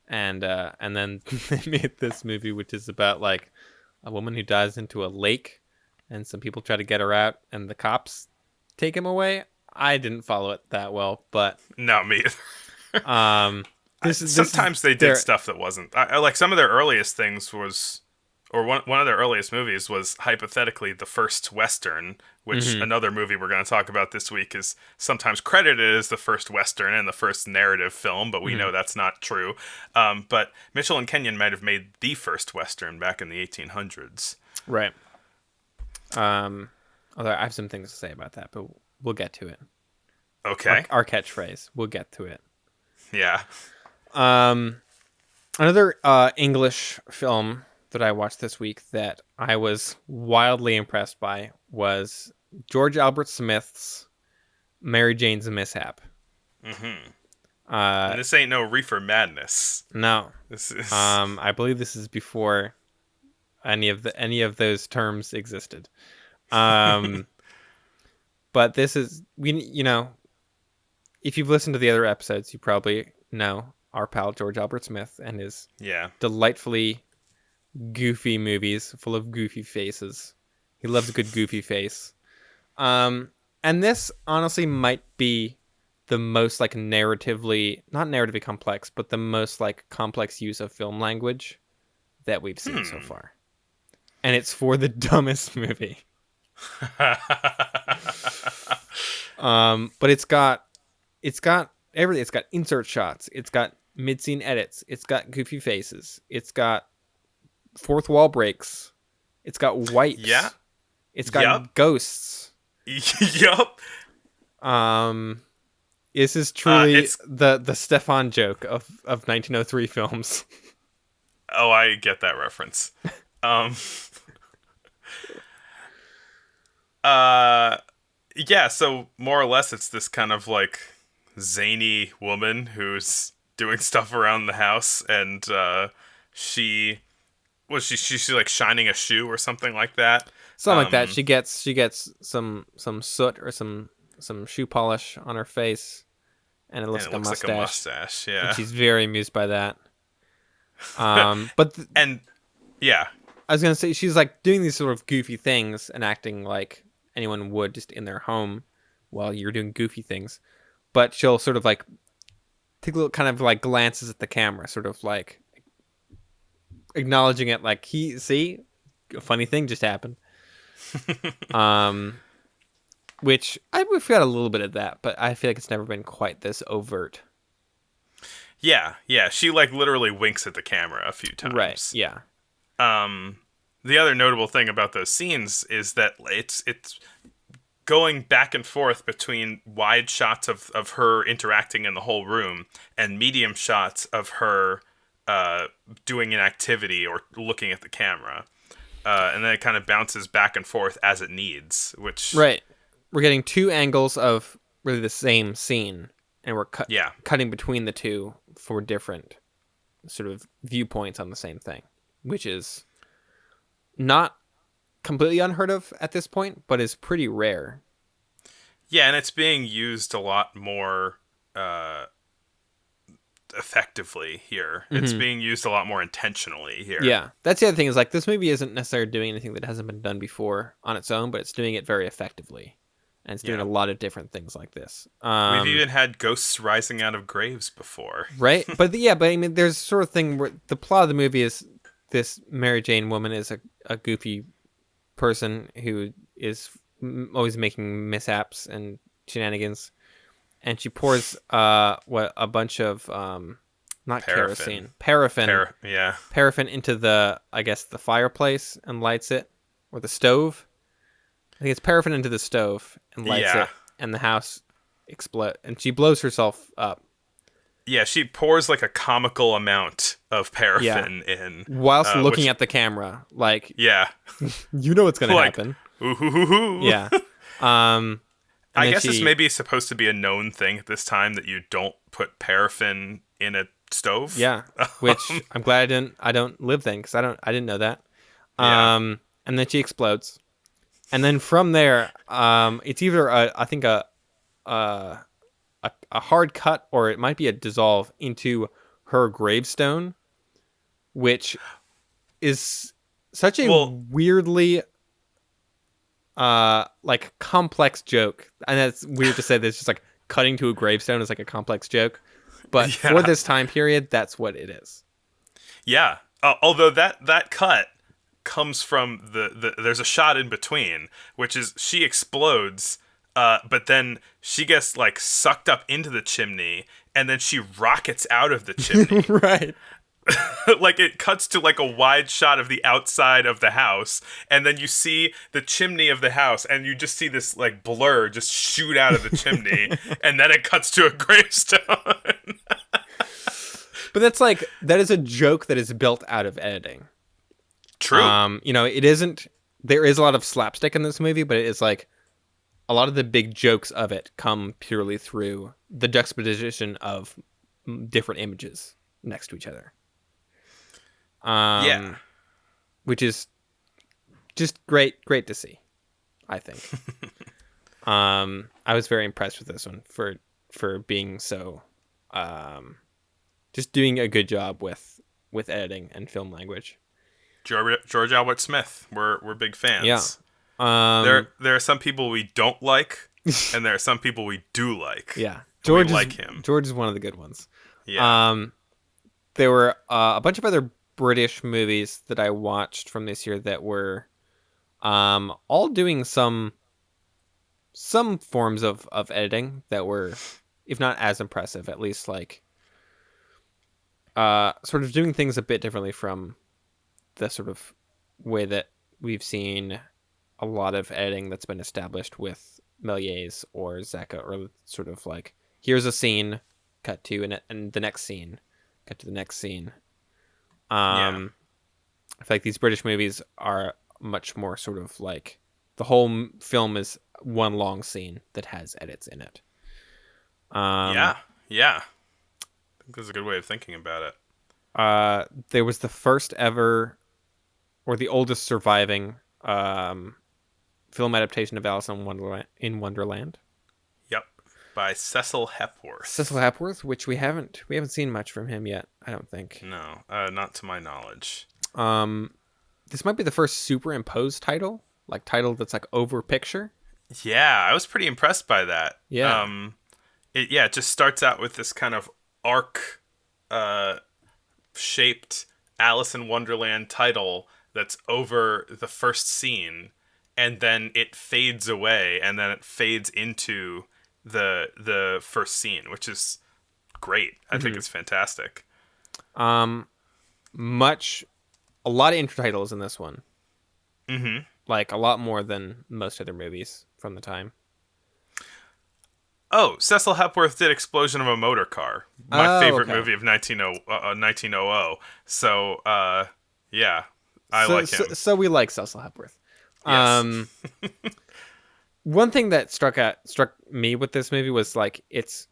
and then they made this movie which is about like a woman who dives into a lake, and some people try to get her out, and the cops take him away. I didn't follow it that well, but no, me either. Sometimes they did stuff that wasn't. I like some of their earliest things was, or one of their earliest movies was hypothetically the first Western, which another movie we're going to talk about this week is sometimes credited as the first Western and the first narrative film, but we know that's not true. But Mitchell and Kenyon might have made the first Western back in the 1800s. right. Although I have some things to say about that, but we'll get to it. Okay. Our catchphrase. We'll get to it. Yeah. Another English film that I watched this week that I was wildly impressed by was George Albert Smith's Mary Jane's Mishap. And this ain't no Reefer Madness. No. This is I believe this is before any of those terms existed. But this is, if you've listened to the other episodes, you probably know our pal George Albert Smith and his delightfully goofy movies full of goofy faces. He loves a good goofy face. And this honestly might be the most like not narratively complex, but the most like complex use of film language that we've seen so far. And it's for the dumbest movie. But it's got everything. It's got insert shots. It's got mid-scene edits. It's got goofy faces. It's got fourth wall breaks. It's got wipes. Yeah. It's got ghosts. Yup. This is truly the Stefan joke of 1903 films. Oh, I get that reference. Yeah, so more or less it's this kind of like zany woman who's doing stuff around the house, and she's like shining a shoe or something like that. Something like that. She gets some soot or some shoe polish on her face, and it looks like a mustache. Yeah, and she's very amused by that. I was gonna say she's like doing these sort of goofy things and acting like anyone would just in their home while you're doing goofy things, but she'll sort of like take little kind of like glances at the camera, sort of like acknowledging it, like see, a funny thing just happened. Which we've got a little bit of that, but I feel like it's never been quite this overt. Yeah, she like literally winks at the camera a few times. Right. Yeah. The other notable thing about those scenes is that it's going back and forth between wide shots of her interacting in the whole room and medium shots of her doing an activity or looking at the camera. And then it kind of bounces back and forth as it needs, which... Right. We're getting two angles of really the same scene, and we're cutting between the two for different sort of viewpoints on the same thing, which is not completely unheard of at this point, but is pretty rare. Yeah, and it's being used a lot more effectively here. Mm-hmm. It's being used a lot more intentionally here. Yeah, that's the other thing, is like this movie isn't necessarily doing anything that hasn't been done before on its own, but it's doing it very effectively. And it's doing a lot of different things like this. We've even had ghosts rising out of graves before. Right? But I mean, there's sort of thing where the plot of the movie is this Mary Jane woman is a goofy person who is always making mishaps and shenanigans. and she pours a bunch of not Paraffin. kerosene, Yeah. paraffin into the fireplace and lights it, or the stove. I think it's paraffin into the stove and lights Yeah. it, and the house explodes, and she blows herself up. Yeah, she pours like a comical amount of paraffin in. Whilst looking which- at the camera, like, Yeah. you know what's going to Like, happen. Ooh, hoo, hoo, hoo. Yeah. And I then guess this she- may be supposed to be a known thing at this time that you don't put paraffin in a stove. Yeah, which I'm glad I don't live then, because I didn't know that. Yeah. And then she explodes, and then from there, it's either a hard cut, or it might be a dissolve into her gravestone, which is such a weirdly like complex joke. And that's weird to say that it's just like cutting to a gravestone is like a complex joke, but for this time period, that's what it is. Yeah. Although that cut comes from there's a shot in between, which is she explodes, but then she gets like sucked up into the chimney, and then she rockets out of the chimney. Right. Like it cuts to like a wide shot of the outside of the house, and then you see the chimney of the house, and you just see this like blur just shoot out of the chimney, and then it cuts to a gravestone. But that is a joke that is built out of editing. True. You know, it isn't. There is a lot of slapstick in this movie, but it is like a lot of the big jokes of it come purely through the juxtaposition of different images next to each other. Yeah. Which is just great to see, I think. I was very impressed with this one for being so, just doing a good job with editing and film language. George Albert Smith, we're big fans. Yeah. There are some people we don't like, and there are some people we do like. Yeah. George like him. George is one of the good ones. Yeah. There were a bunch of other British movies that I watched from this year that were all doing some forms of editing that were, if not as impressive, at least like sort of doing things a bit differently from the sort of way that we've seen a lot of editing that's been established with Melies or Zeka, or sort of like, here's a scene, cut to, and the next scene, cut to the next scene. I feel like these British movies are much more sort of like the whole film is one long scene that has edits in it. Yeah. I think that's a good way of thinking about it. There was the first ever, or the oldest surviving, film adaptation of Alice in Wonderland. Yep, by Cecil Hepworth. Cecil Hepworth, which we haven't seen much from him yet, I don't think. No, not to my knowledge. This might be the first superimposed title that's like over picture. Yeah, I was pretty impressed by that. Yeah. It just starts out with this kind of arc shaped Alice in Wonderland title that's over the first scene, and then it fades away, and then it fades into the first scene, which is great. I think it's fantastic. A lot of intro titles in this one. Mm-hmm. Like a lot more than most other movies from the time. Oh, Cecil Hepworth did Explosion of a Motor Car, my favorite movie of 1900. So, yeah, I like him. So we like Cecil Hepworth. Yes. One thing that struck me with this movie was like it's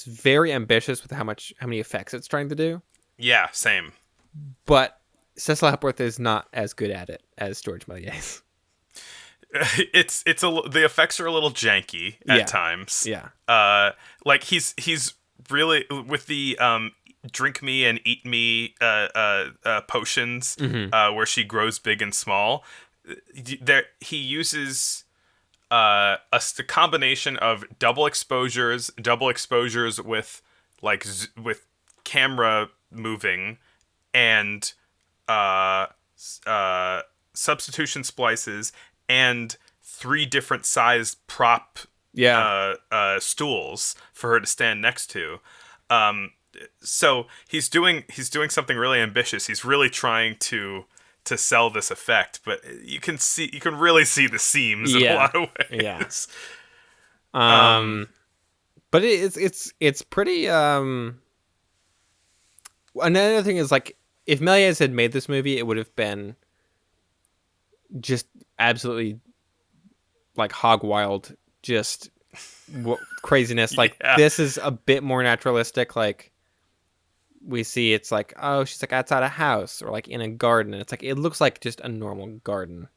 very ambitious with how many effects it's trying to do. Yeah, same. But Cecil Hepworth is not as good at it as George Melies. The effects are a little janky at times. Yeah. Like he's really with the drink me and eat me potions, where she grows big and small. There he uses a combination of double exposures with like with camera moving, and substitution splices, and 3 different sized prop stools for her to stand next to. So he's doing something really ambitious. He's really trying to sell this effect, but you can really see the seams in a lot of ways. Yeah. But it's pretty. Another thing is, like, if Melies had made this movie, it would have been just absolutely like hog wild, just craziness. Like, this is a bit more naturalistic. Like, we see it's like, oh, she's like outside a house or like in a garden, and it's like, it looks like just a normal garden.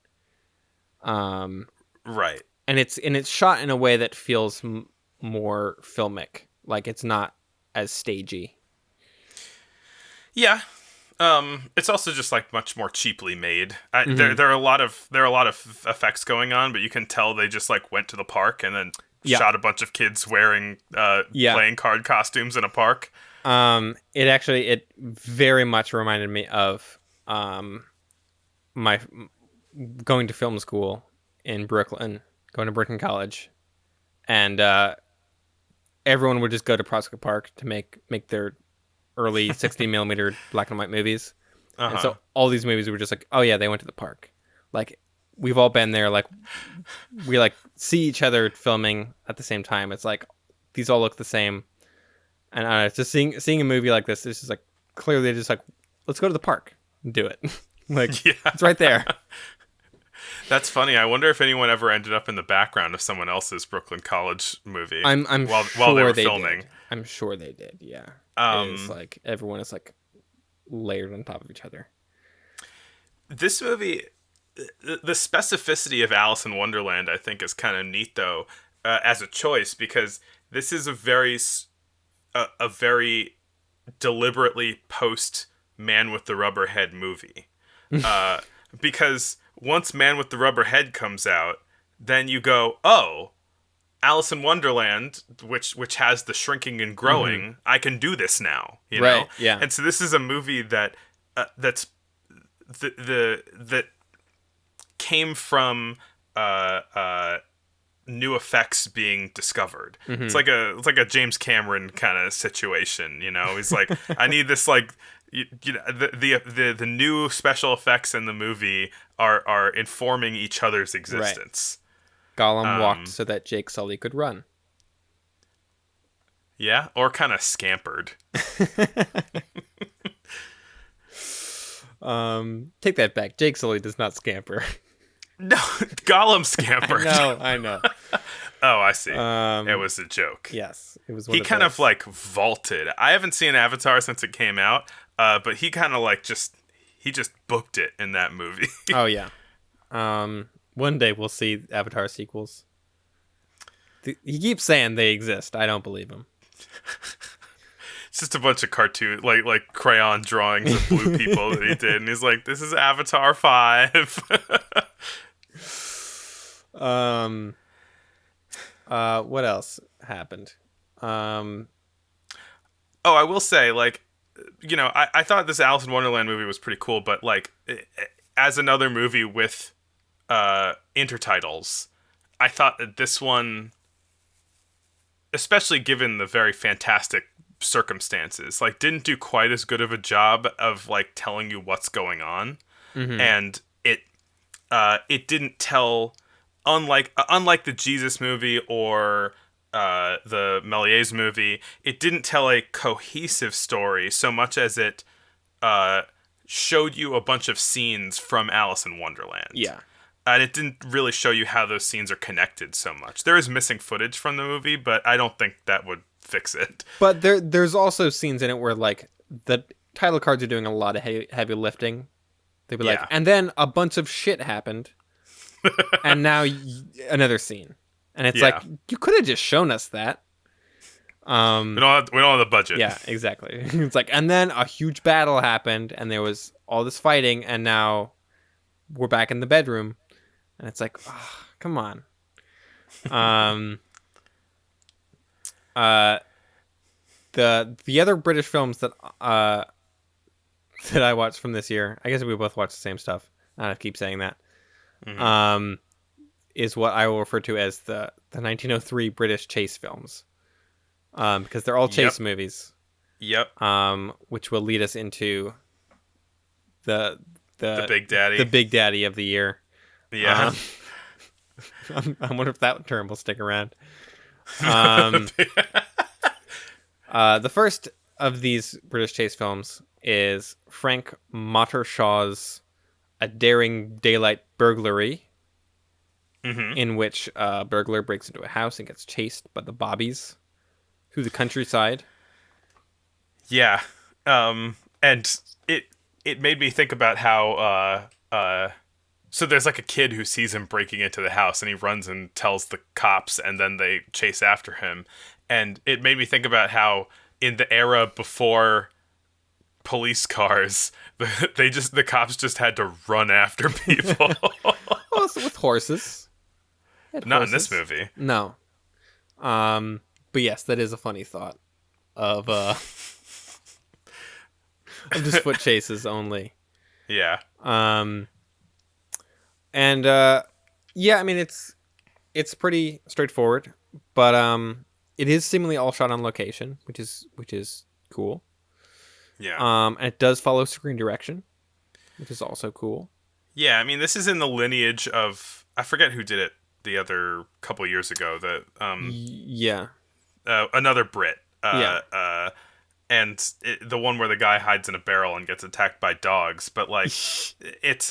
Right. And it's shot in a way that feels more filmic. Like, it's not as stagey. Yeah. It's also just like much more cheaply made. There are a lot of effects going on, but you can tell they just like went to the park and then shot a bunch of kids wearing playing card costumes in a park. It very much reminded me of my going to film school in Brooklyn, going to Brooklyn College, and everyone would just go to Prospect Park to make their early 16 millimeter black and white movies. And so all these movies were just like, oh yeah, they went to the park. Like, we've all been there. Like, we like see each other filming at the same time. It's like, these all look the same. And just seeing a movie like this, it's just like, clearly just like, let's go to the park and do it. Like, it's right there. That's funny. I wonder if anyone ever ended up in the background of someone else's Brooklyn College movie. While they were filming. Did. I'm sure they did. Yeah. It's like everyone is like layered on top of each other. This movie, the specificity of Alice in Wonderland, I think, is kind of neat though, as a choice, because this is a very deliberately post Man with the Rubber Head movie, because once Man with the Rubber Head comes out, then you go, oh, Alice in Wonderland, which has the shrinking and growing, I can do this now, you know? Yeah. And so this is a movie that that came from new effects being discovered. It's like a James Cameron kind of situation, you know? He's like, I need this, like, you know, the new special effects in the movie are informing each other's existence. Right. Gollum walked so that Jake Sully could run. Yeah, or kind of scampered. Take that back. Jake Sully does not scamper. No, Gollum scampered. I know. Oh, I see. It was a joke. Yes, it was. He kind of like vaulted. I haven't seen Avatar since it came out, but he kind of like just booked it in that movie. Oh yeah. One day we'll see Avatar sequels. He keeps saying they exist. I don't believe him. It's just a bunch of cartoon, like crayon drawings of blue people that he did, and he's like, "This is Avatar 5." What else happened? Oh, I will say, like, you know, I thought this Alice in Wonderland movie was pretty cool, but like, as another movie with intertitles, I thought that this one, especially given the very fantastic circumstances, like, didn't do quite as good of a job of like telling you what's going on, and it didn't tell, unlike the Jesus movie or the Melies movie, it didn't tell a cohesive story so much as it showed you a bunch of scenes from Alice in Wonderland. Yeah. And it didn't really show you how those scenes are connected so much. There is missing footage from the movie, but I don't think that would fix it. But there's also scenes in it where, like, the title cards are doing a lot of heavy lifting. They'd be like, and then a bunch of shit happened, and now another scene. And it's like, you could have just shown us that. We don't have the budget. Yeah, exactly. It's like, and then a huge battle happened, and there was all this fighting, and now we're back in the bedroom. And it's like, oh, come on. The other British films that I watched from this year, I guess we both watched the same stuff. I keep saying that. is what I will refer to as the 1903 British chase films, because they're all chase movies. Yep. Which will lead us into the Big Daddy, the Big Daddy of the year. Yeah. I wonder if that term will stick around. The first of these British chase films is Frank Mottershaw's A Daring Daylight Burglary, in which a burglar breaks into a house and gets chased by the Bobbies through the countryside. Yeah. And it made me think about how so there's like a kid who sees him breaking into the house and he runs and tells the cops and then they chase after him. And it made me think about how in the era before police cars, the cops just had to run after people. Well, it's with horses. Not in this movie. No. But yes, that is a funny thought of just foot chases only. Yeah. And yeah, I mean it's pretty straightforward, but it is seemingly all shot on location, which is cool. Yeah. And it does follow screen direction, which is also cool. Yeah, I mean this is in the lineage of, I forget who did it the other couple years ago, that yeah. Another Brit. Yeah. And the one where the guy hides in a barrel and gets attacked by dogs, but like it's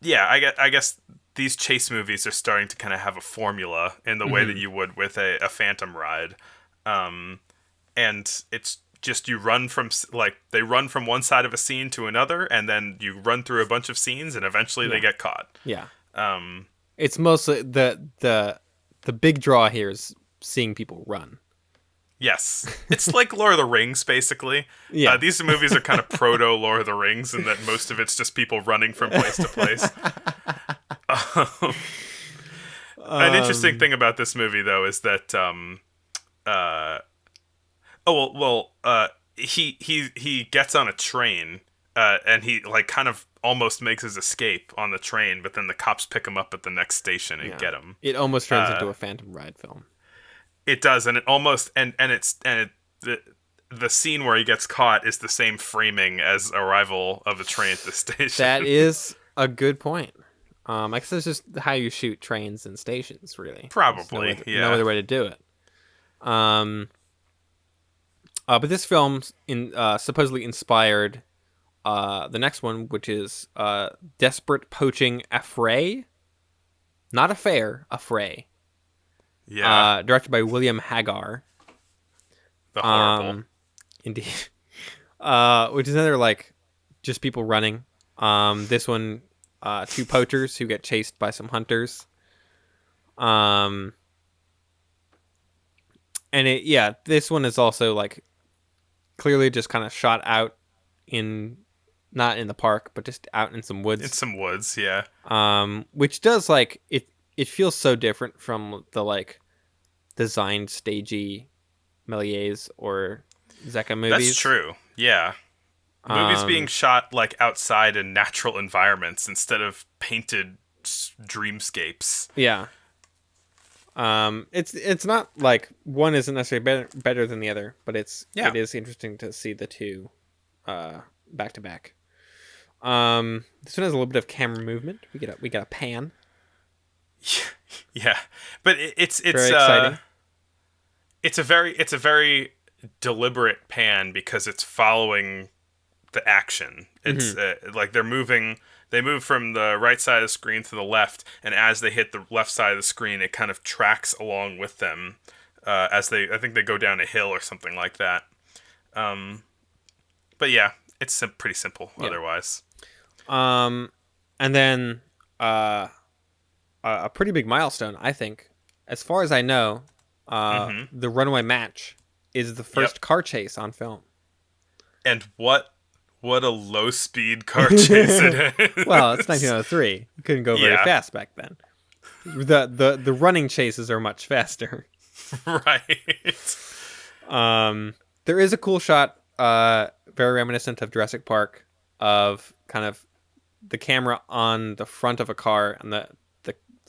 yeah, I guess these chase movies are starting to kind of have a formula in the way that you would with a Phantom ride. And it's just you run from, like, they run from one side of a scene to another, and then you run through a bunch of scenes, and eventually they get caught. Yeah. It's mostly the big draw here is seeing people run. Yes. It's like Lord of the Rings, basically. Yeah. These movies are kind of proto Lord of the Rings, in that most of it's just people running from place to place. An interesting thing about this movie, though, is that he gets on a train, and he like kind of almost makes his escape on the train, but then the cops pick him up at the next station and get him. It almost turns into a Phantom ride film. It does, and it almost the scene where he gets caught is the same framing as arrival of a train at the station. That is a good point. I guess that's just how you shoot trains and stations, really. Probably, no other way to do it. But this film supposedly inspired the next one, which is Desperate Poaching Affray. Not Affair, Affray. Yeah. Directed by William Hagar. The horrible. Indeed. Which is another, like, just people running. This one, two poachers who get chased by some hunters. And this one is also, like, clearly just kind of shot out not in the park, but just out in some woods. In some woods, yeah. Which does, like, it feels so different from the, like, designed stagey Melies or Zeka movies. That's true, yeah. Movies being shot, like, outside in natural environments instead of painted dreamscapes. Yeah. It's not, like, one isn't necessarily better than the other, but it is interesting to see the two back to back. This one has a little bit of camera movement. We got a pan. Yeah, but it's very exciting. It's a very deliberate pan because it's following the action. It's like they move from the right side of the screen to the left, and as they hit the left side of the screen, it kind of tracks along with them I think they go down a hill or something like that. But yeah, it's pretty simple otherwise. And then a pretty big milestone, I think. As far as I know, the Runaway Match is the first car chase on film. And what a low speed car chase it is. Well, it's 1903. You couldn't go very fast back then. The running chases are much faster. Right. There is a cool shot, very reminiscent of Jurassic Park, of kind of the camera on the front of a car, and the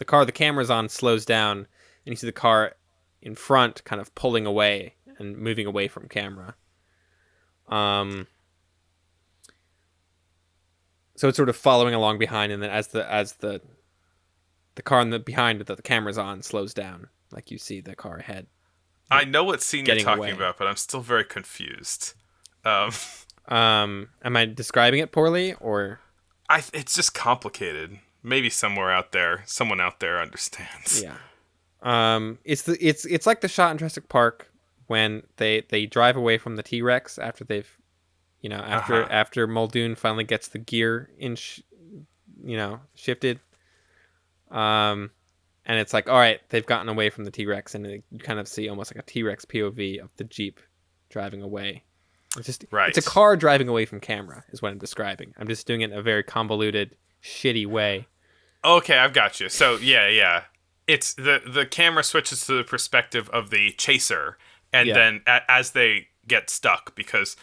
car the camera's on slows down, and you see the car in front kind of pulling away and moving away from camera. So it's sort of following along behind, and then as the car in the behind that the camera's on slows down, like you see the car ahead. I know what scene you're talking away. about, but I'm still very confused. Am I describing it poorly, or? It's just complicated. Maybe someone out there understands. Yeah. It's like the shot in Jurassic Park when they drive away from the T-Rex after they've, after Muldoon finally gets the gear shifted. And it's like, all right, they've gotten away from the T-Rex, and you kind of see almost like a T-Rex POV of the Jeep driving away. It's a car driving away from camera is what I'm describing. I'm just doing it in a very convoluted, shitty way. Okay, I've got you. So yeah. It's the camera switches to the perspective of the chaser, and then as they get stuck, because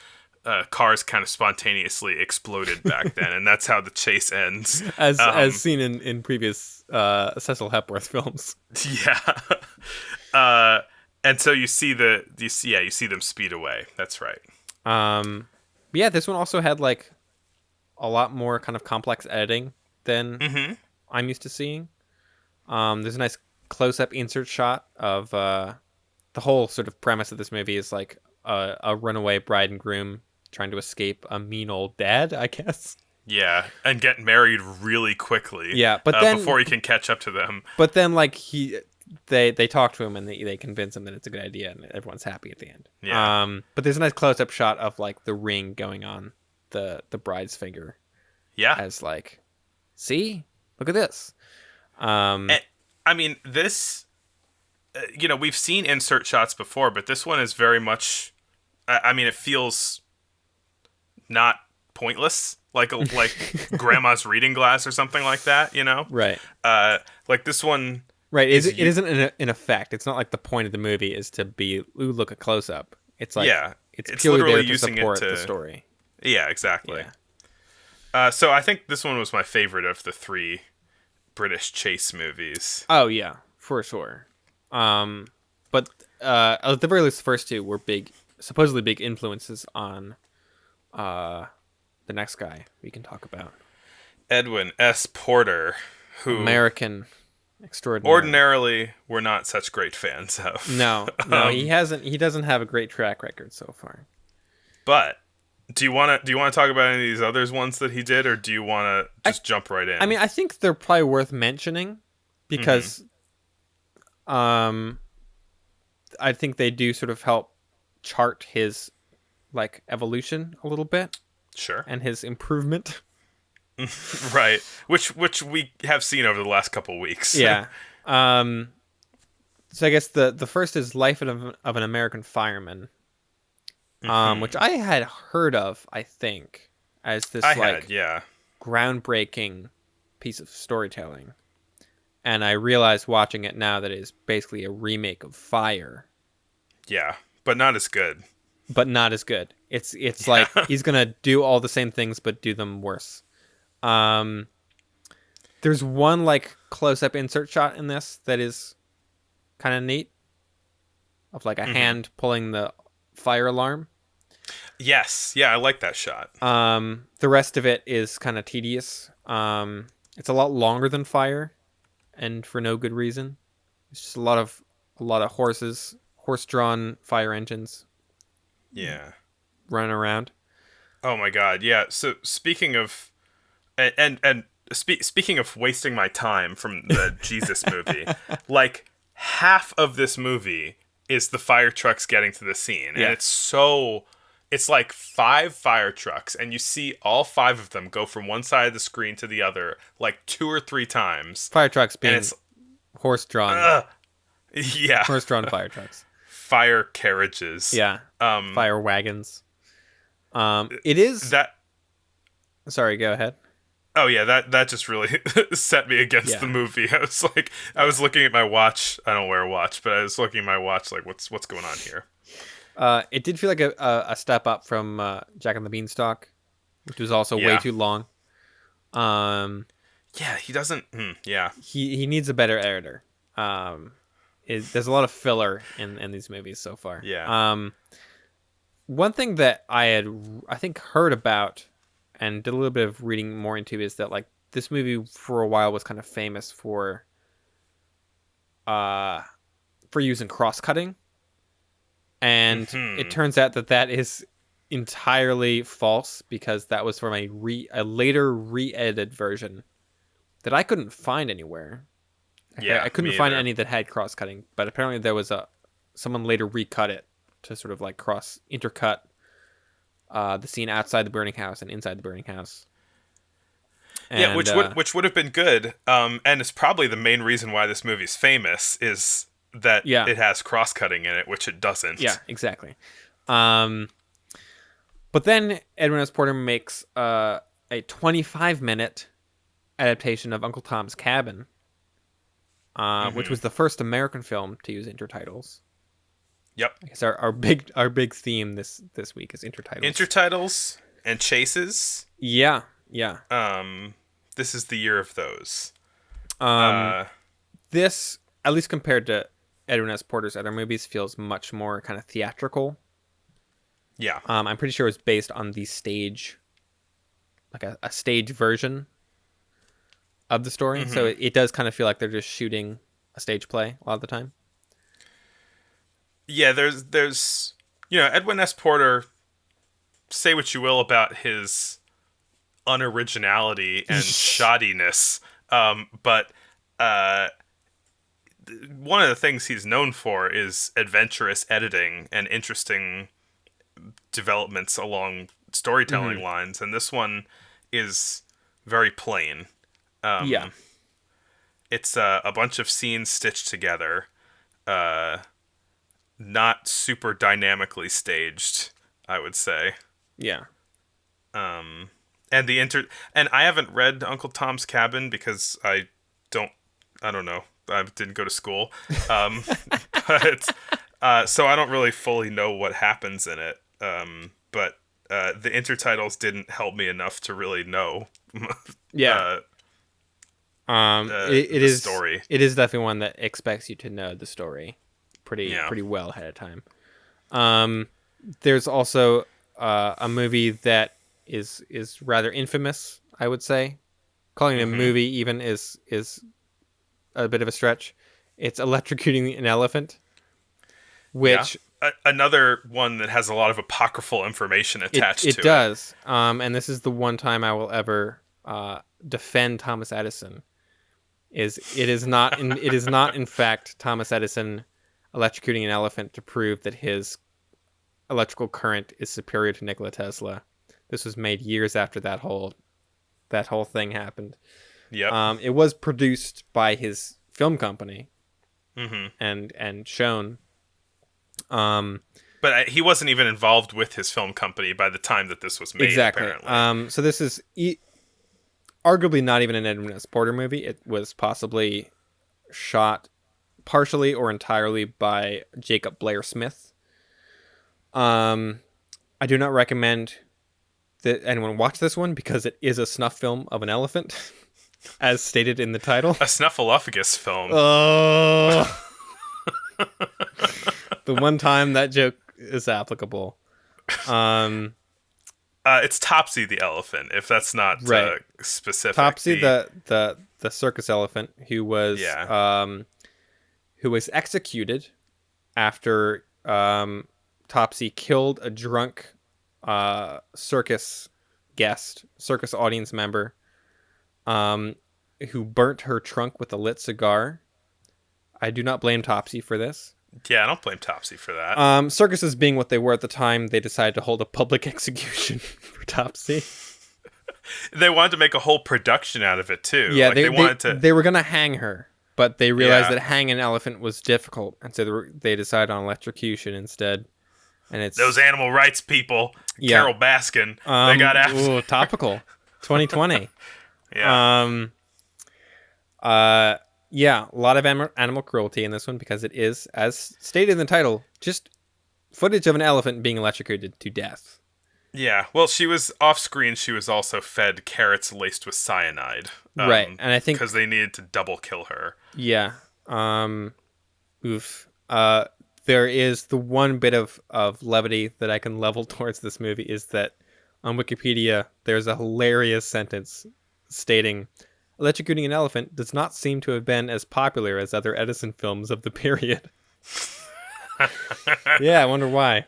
cars kind of spontaneously exploded back then, and that's how the chase ends. As seen in previous Cecil Hepworth films. Yeah. And so you see them speed away. That's right. Yeah, this one also had like a lot more kind of complex editing than I'm used to seeing. There's a nice close-up insert shot of the whole sort of premise of this movie is like a runaway bride and groom trying to escape a mean old dad, I guess. Yeah, and get married really quickly. Yeah, but then before he can catch up to them. But then like they talk to him and they convince him that it's a good idea, and everyone's happy at the end. Yeah. But there's a nice close-up shot of like the ring going on the bride's finger. Yeah. As like, see, look at this. And, I mean, this, we've seen insert shots before, but this one is very much, I mean, it feels not pointless, like grandma's reading glass or something like that, Right. Like this one. Right. It isn't an effect. It's not like the point of the movie is to look a close up. It's like, it's purely literally there to using support it the story. Yeah, exactly. Yeah. So I think this one was my favorite of the three British chase movies. Oh yeah, for sure. But at the very least, the first two were supposedly big influences on the next guy we can talk about, Edwin S. Porter, who American extraordinary. Ordinarily, we're not such great fans of. No, he doesn't have a great track record so far. But do you want to talk about any of these others ones that he did, or do you want to just jump right in? I mean, I think they're probably worth mentioning because, I think they do sort of help chart his like evolution a little bit. Sure. And his improvement. Right. Which we have seen over the last couple weeks. Yeah. So I guess the first is Life of an American Fireman. Which I had heard of, I think, as this groundbreaking piece of storytelling. And I realized watching it now that it is basically a remake of Fire. Yeah, but not as good. It's like he's gonna do all the same things but do them worse. There's one like close-up insert shot in this that is kind of neat, of like a hand pulling the fire alarm. Yes, yeah, I like that shot. The rest of it is kind of tedious. It's a lot longer than Fire, and for no good reason. It's just a lot of horse-drawn fire engines. Yeah, running around. Oh my god, yeah. So speaking of, speaking of wasting my time from the Jesus movie, like half of this movie is the fire trucks getting to the scene, and it's like 5 fire trucks, and you see all 5 of them go from one side of the screen to the other like 2 or 3 times. Fire trucks being horse-drawn. Yeah, horse-drawn fire trucks. Fire carriages. Yeah. Fire wagons. It is that. Sorry, go ahead. Oh yeah, that just really set me against the movie. I was looking at my watch. I don't wear a watch, but I was looking at my watch like, what's going on here? It did feel like a step up from Jack and the Beanstalk, which was also way too long. Yeah, he doesn't. Yeah. He needs a better editor. There's a lot of filler in these movies so far. Yeah. One thing that I think heard about and did a little bit of reading more into is that like this movie for a while was kind of famous for using cross-cutting, and it turns out that is entirely false, because that was from a later re-edited version that I couldn't find anywhere. Yeah, I couldn't find any that had cross-cutting, but apparently there was someone later recut it to sort of like intercut the scene outside the burning house and inside the burning house. And, which would have been good. And it's probably the main reason why this movie's famous is that it has cross-cutting in it, which it doesn't. Yeah, exactly. But then Edwin S. Porter makes a 25-minute adaptation of Uncle Tom's Cabin, which was the first American film to use intertitles. Yep. I guess our big theme this week is intertitles. Intertitles and chases. Yeah. This is the year of those. This, at least compared to Edwin S. Porter's other movies, feels much more kind of theatrical. Yeah. I'm pretty sure it's based on the stage, like a stage version of the story. So it does kind of feel like they're just shooting a stage play a lot of the time. Yeah, there's Edwin S. Porter, say what you will about his unoriginality and shoddiness, but one of the things he's known for is adventurous editing and interesting developments along storytelling lines, and this one is very plain. It's a bunch of scenes stitched together, not super dynamically staged, I would say. Yeah. And I haven't read Uncle Tom's Cabin because I don't know. I didn't go to school. But so I don't really fully know what happens in it. But the intertitles didn't help me enough to really know. Yeah. It is story. It is definitely one that expects you to know the story pretty well ahead of time. There's also a movie that is rather infamous, I would say. Calling it a movie even is a bit of a stretch. It's Electrocuting an Elephant, which another one that has a lot of apocryphal information attached to it. It does. And this is the one time I will ever defend Thomas Edison. It is not in fact Thomas Edison electrocuting an elephant to prove that his electrical current is superior to Nikola Tesla. This was made years after that whole thing happened. Yep. It was produced by his film company and shown. But he wasn't even involved with his film company by the time that this was made. Exactly. Apparently. So this is arguably not even an Edwin S. Porter movie. It was possibly shot partially or entirely by Jacob Blair Smith. I do not recommend that anyone watch this one because it is a snuff film of an elephant, as stated in the title. A snuffleupagus film. Oh. The one time that joke is applicable. It's Topsy the elephant, if that's not specific. Topsy the circus elephant who was executed after Topsy killed a drunk circus audience member who burnt her trunk with a lit cigar. I do not blame Topsy for this. Yeah, I don't blame Topsy for that. Circuses being what they were at the time, they decided to hold a public execution for Topsy. They wanted to make a whole production out of it too. Yeah, like they were gonna hang her, but they realized that hanging an elephant was difficult, and so they decided on electrocution instead. And it's those animal rights people, Carol Baskin, they got after. Ooh, topical, 2020. Yeah, a lot of animal cruelty in this one because it is, as stated in the title, just footage of an elephant being electrocuted to death. Yeah, well, she was off screen. She was also fed carrots laced with cyanide, Right, and I think because they needed to double kill her. yeah, oof. There is the one bit of levity that I can level towards this movie is that on Wikipedia there's a hilarious sentence stating, "Electrocuting an elephant does not seem to have been as popular as other Edison films of the period." Yeah, I wonder why.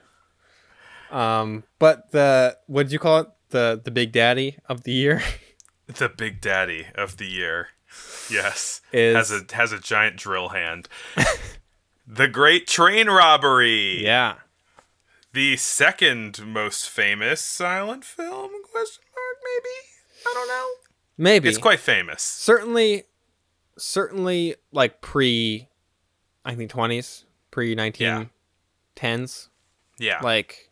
But what did you call it? The Big Daddy of the year The Big Daddy of the year, yes, is has a giant drill hand. The Great Train Robbery. yeah. The second most famous silent film? Question mark? Maybe. I don't know. Maybe It's quite famous. certainly like pre, I think 20s, pre 1910s. Yeah. Like,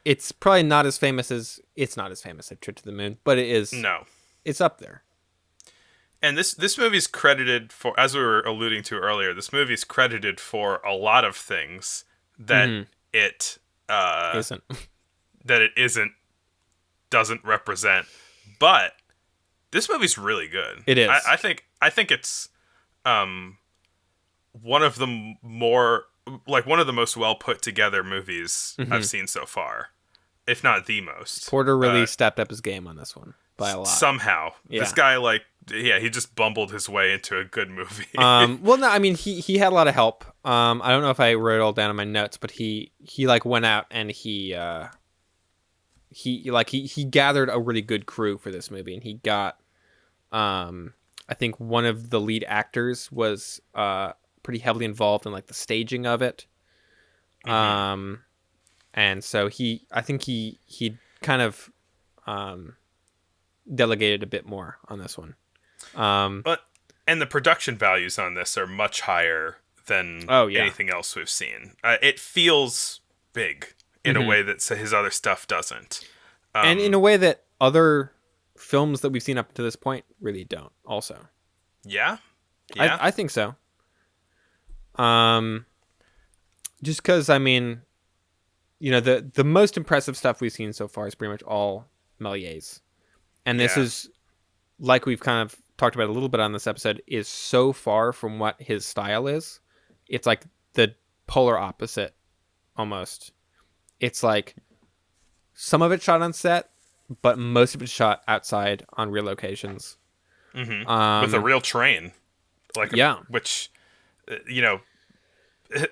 it's probably not as famous as Trip to the Moon, but it is. No. It's up there. And this movie's credited for, as we were alluding to earlier, this movie's credited for a lot of things that it Isn't. that it doesn't represent. But this movie's really good. It is. I think it's one of the one of the most well put together movies I've seen so far, if not the most. Porter really stepped up his game on this one by a lot. Somehow, Yeah. this guy he just bumbled his way into a good movie. Well, no, I mean he had a lot of help. I don't know if I wrote it all down in my notes, but he like went out and he gathered a really good crew for this movie, and he got I think one of the lead actors was pretty heavily involved in like the staging of it. And so I think he kind of delegated a bit more on this one. And the production values on this are much higher than anything else we've seen. It feels big in a way that his other stuff doesn't. And in a way that other films that we've seen up to this point really don't also. Yeah? I think so. Just because, I mean, you know, the most impressive stuff we've seen so far is pretty much all Melies. And this is, like we've kind of talked about a little bit on this episode, is so far from what his style is. It's like the polar opposite, almost. It's like some of it shot on set, but most of it shot outside on real locations. Mm-hmm. With a real train. Which, you know,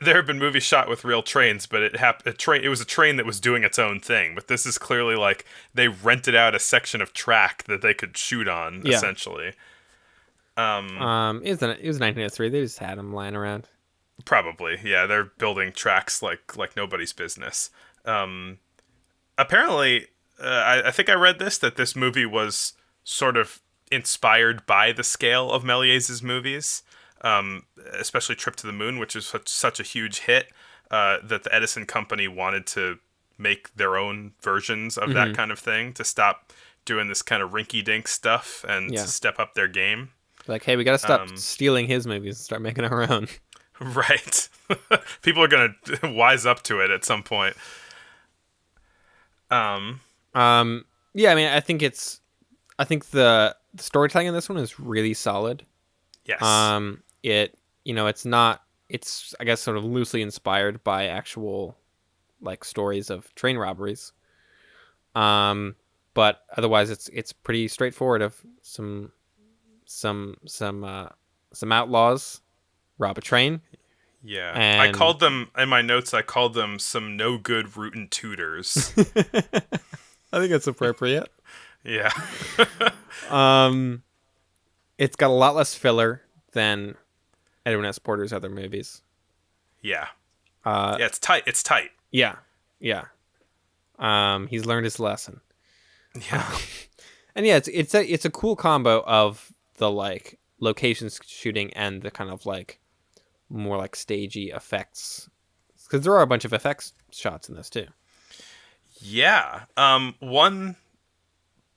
there have been movies shot with real trains, but it was a train that was doing its own thing. But this is clearly like they rented out a section of track that they could shoot on, essentially. It was 1903. They just had them lying around. Probably, yeah. They're building tracks like nobody's business. Apparently, I think I read that this movie was sort of inspired by the scale of Méliès' movies. Especially Trip to the Moon, which is such a huge hit, that the Edison company wanted to make their own versions of that kind of thing to stop doing this kind of rinky-dink stuff and to step up their game. Like, hey, we got to stop stealing his movies and start making our own. Right. People are going to wise up to it at some point. Yeah, I mean, I think the storytelling in this one is really solid. Yes. It's I guess sort of loosely inspired by actual like stories of train robberies. But otherwise it's pretty straightforward of some outlaws rob a train. Yeah. And I called them in my notes, some no good rootin' tutors. I think that's appropriate. Yeah. It's got a lot less filler than Edwin S. Porter's other movies. Yeah. It's tight. Yeah. He's learned his lesson. Yeah. And yeah, it's a cool combo of the like locations shooting and the kind of like more like stagey effects, because there are a bunch of effects shots in this too. Yeah. One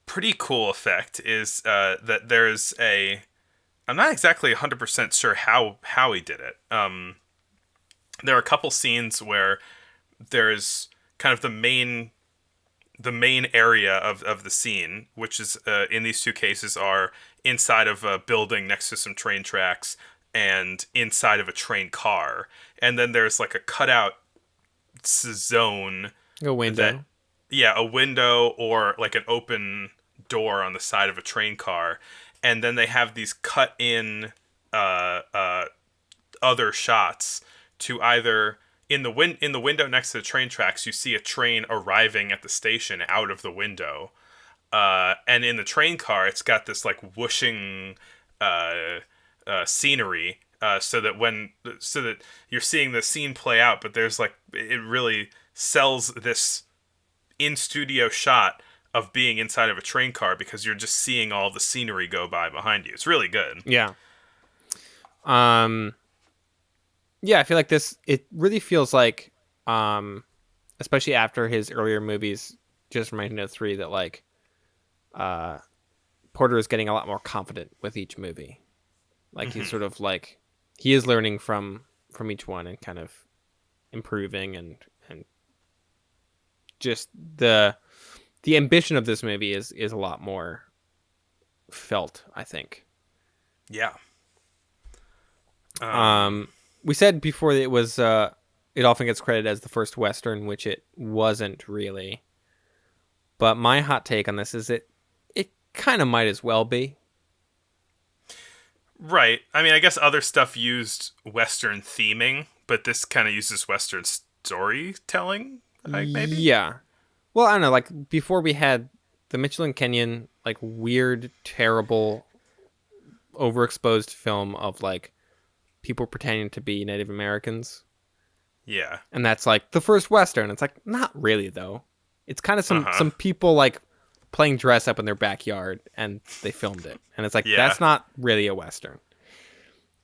pretty cool effect is that there's I'm not exactly 100% sure how he did it. There are a couple scenes where there's kind of the main the main area of the scene, which is in these two cases are inside of a building next to some train tracks and inside of a train car. And then there's like a cutout zone. A window. A window or like an open door on the side of a train car. And then they have these cut in other shots to either in the window next to the train tracks, you see a train arriving at the station out of the window, and in the train car, it's got this like whooshing scenery, so that you're seeing the scene play out, but there's like it really sells this in studio shot of being inside of a train car because you're just seeing all the scenery go by behind you. It's really good. Yeah. Yeah, I feel like it really feels like, especially after his earlier movies, just from 1903, that like, Porter is getting a lot more confident with each movie. Like he's sort of like, he is learning from each one and kind of improving and just the ambition of this movie is a lot more felt, I think. Yeah. We said before that it was it often gets credited as the first Western, which it wasn't really. But my hot take on this is it kind of might as well be. Right. I mean, I guess other stuff used Western theming, but this kind of uses Western storytelling, maybe? Yeah. Well, I don't know, like before we had the Mitchell and Kenyon, like weird, terrible, overexposed film of like people pretending to be Native Americans. Yeah. And that's like the first Western. It's like, not really though. It's kind of some people like playing dress up in their backyard and they filmed it. And it's like, that's not really a Western.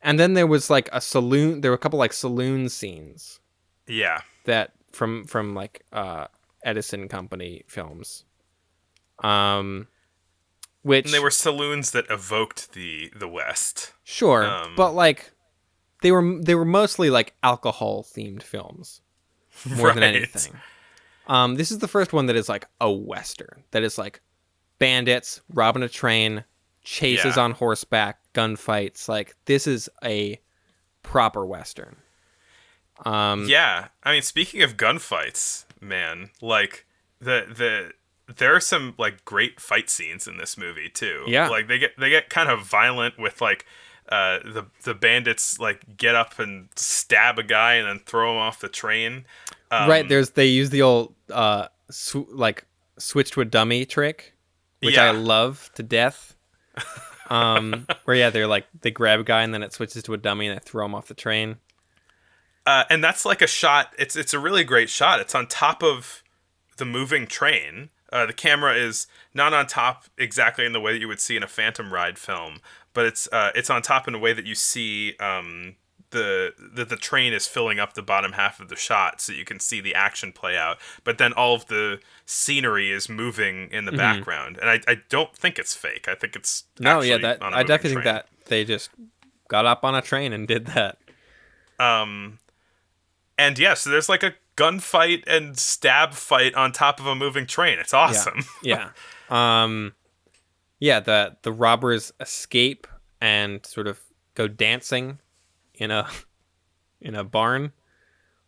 And then there was like there were a couple like saloon scenes. Yeah. That from like Edison Company films. Which, and they were saloons that evoked the West. Sure. But like they were mostly like alcohol themed films more than anything. This is the first one that is like a Western, that is like bandits robbing a train, chases on horseback, gunfights. Like this is a proper Western. Yeah, I mean, speaking of gunfights, man, like there are some like great fight scenes in this movie too. Yeah, like they get kind of violent with like the bandits like get up and stab a guy and then throw him off the train. Right, they use the old switch to a dummy trick, which I love to death. Where they're like they grab a guy and then it switches to a dummy and they throw him off the train. And that's like a shot. It's a really great shot. It's on top of the moving train. The camera is not on top exactly in the way that you would see in a Phantom Ride film, but it's on top in a way that you see the train is filling up the bottom half of the shot, so you can see the action play out. But then all of the scenery is moving in the background, and I don't think it's fake. I think it's I definitely think that they just got up on a train and did that. And so there's like a gunfight and stab fight on top of a moving train. It's awesome. Yeah. The robbers escape and sort of go dancing in a barn.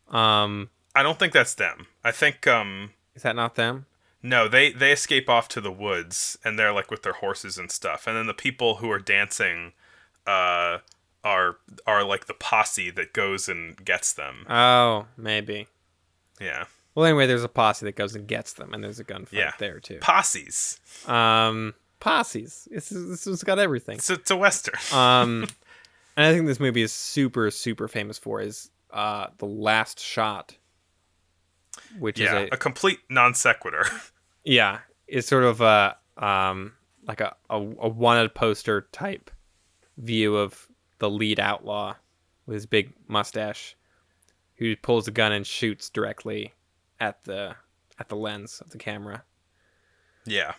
I don't think that's them. I think is that not them? No, they escape off to the woods and they're like with their horses and stuff. And then the people who are dancing are like the posse that goes and gets them. Oh, maybe. Yeah. Well, anyway, there's a posse that goes and gets them, and there's a gunfight there too. Posses. Posses. This has got everything. It's a Western. And I think this movie is super, super famous for is the last shot, which is a complete non sequitur. Yeah, it's sort of a wanted poster type view of the lead outlaw with his big mustache, who pulls a gun and shoots directly at the lens of the camera. Yeah.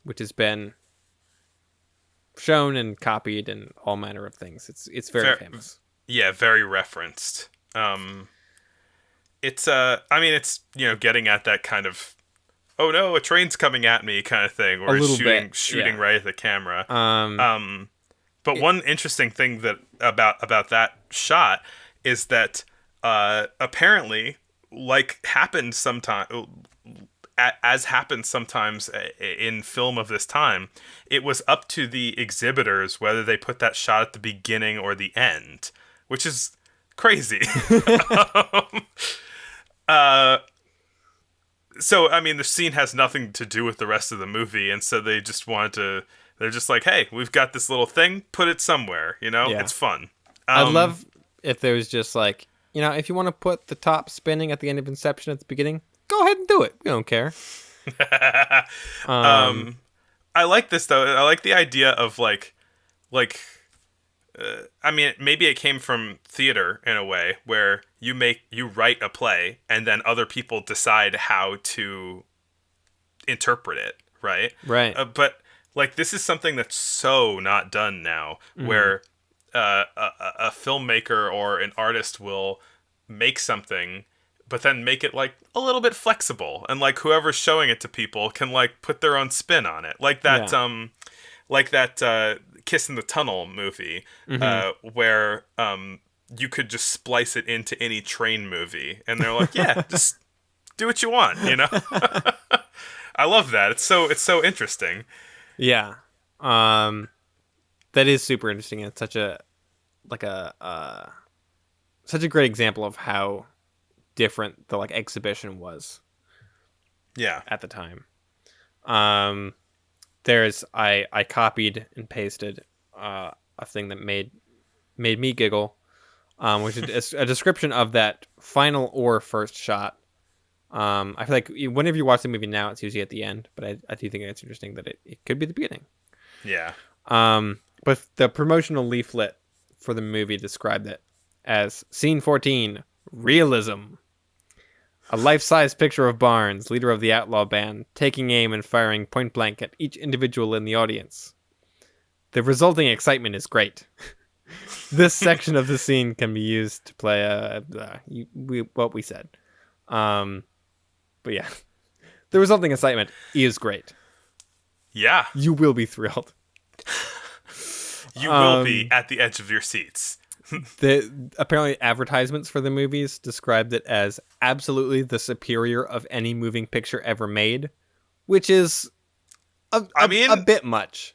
Which has been shown and copied and all manner of things. It's very famous. Yeah, very referenced. It's getting at that kind of oh no, a train's coming at me kind of thing, or shooting right at the camera. But one interesting thing that about that shot is that apparently, like happened as happens sometimes in film of this time, it was up to the exhibitors whether they put that shot at the beginning or the end, which is crazy. So, I mean, the scene has nothing to do with the rest of the movie, and so they just wanted to... They're just like, hey, we've got this little thing, put it somewhere, you know? Yeah. It's fun. I'd love if there was just like, you know, if you want to put the top spinning at the end of Inception at the beginning, go ahead and do it. We don't care. I like this, though. I like the idea of, I mean, maybe it came from theater in a way where you write a play and then other people decide how to interpret it, right? Right. But like, this is something that's so not done now, where a filmmaker or an artist will make something, but then make it like a little bit flexible, and like whoever's showing it to people can like put their own spin on it, like that Kiss in the Tunnel movie, where you could just splice it into any train movie, and they're like, yeah, just do what you want, you know. I love that. It's so interesting. Yeah, that is super interesting. It's such a great example of how different the like exhibition was. Yeah, at the time. I copied and pasted a thing that made me giggle, which is a description of that final or first shot. I feel like whenever you watch the movie now, it's usually at the end, but I do think it's interesting that it could be the beginning. Yeah. But the promotional leaflet for the movie described it as Scene 14, Realism. A life-size picture of Barnes, leader of the outlaw band, taking aim and firing point blank at each individual in the audience. The resulting excitement is great. This section of the scene can be used to play what we said. But yeah, the resulting excitement is great. Yeah. You will be thrilled. You will be at the edge of your seats. Apparently advertisements for the movies described it as absolutely the superior of any moving picture ever made, which is a bit much.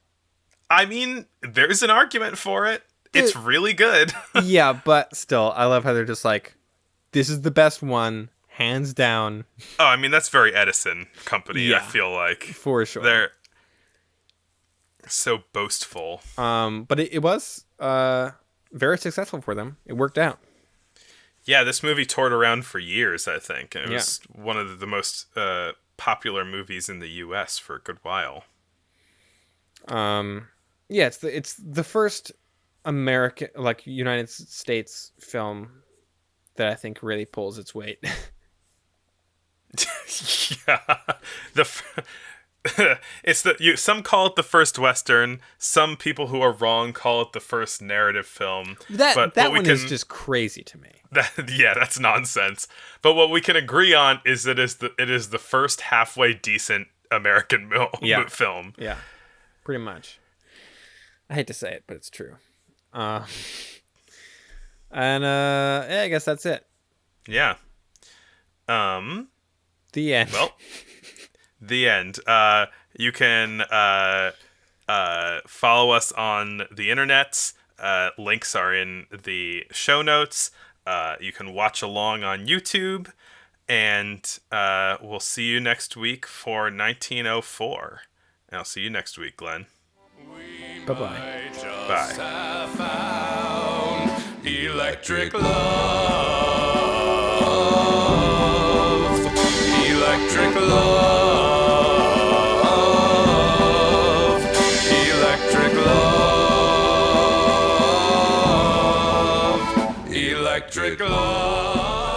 I mean, there's an argument for it. It's really good. Yeah, but still, I love how they're just like, this is the best one, hands down. Oh, I mean, that's very Edison Company, yeah, I feel like. For sure. They're so boastful. But it was very successful for them. It worked out. Yeah, this movie toured around for years, I think. And it was one of the most popular movies in the U.S. for a good while. Yeah, it's the first American, like, United States film that I think really pulls its weight. Yeah. Some call it the first Western. Some people who are wrong call it the first narrative film. That one is just crazy to me. That's nonsense. But what we can agree on is it is the first halfway decent American film. Yeah, pretty much. I hate to say it, but it's true. I guess that's it. Yeah. The end. Well, the end. You can follow us on the internet. Links are in the show notes. You can watch along on YouTube. And we'll see you next week for 1904. And I'll see you next week, Glenn. Bye-bye. Bye. Have found electric love. Electric love. Electric love. Electric love.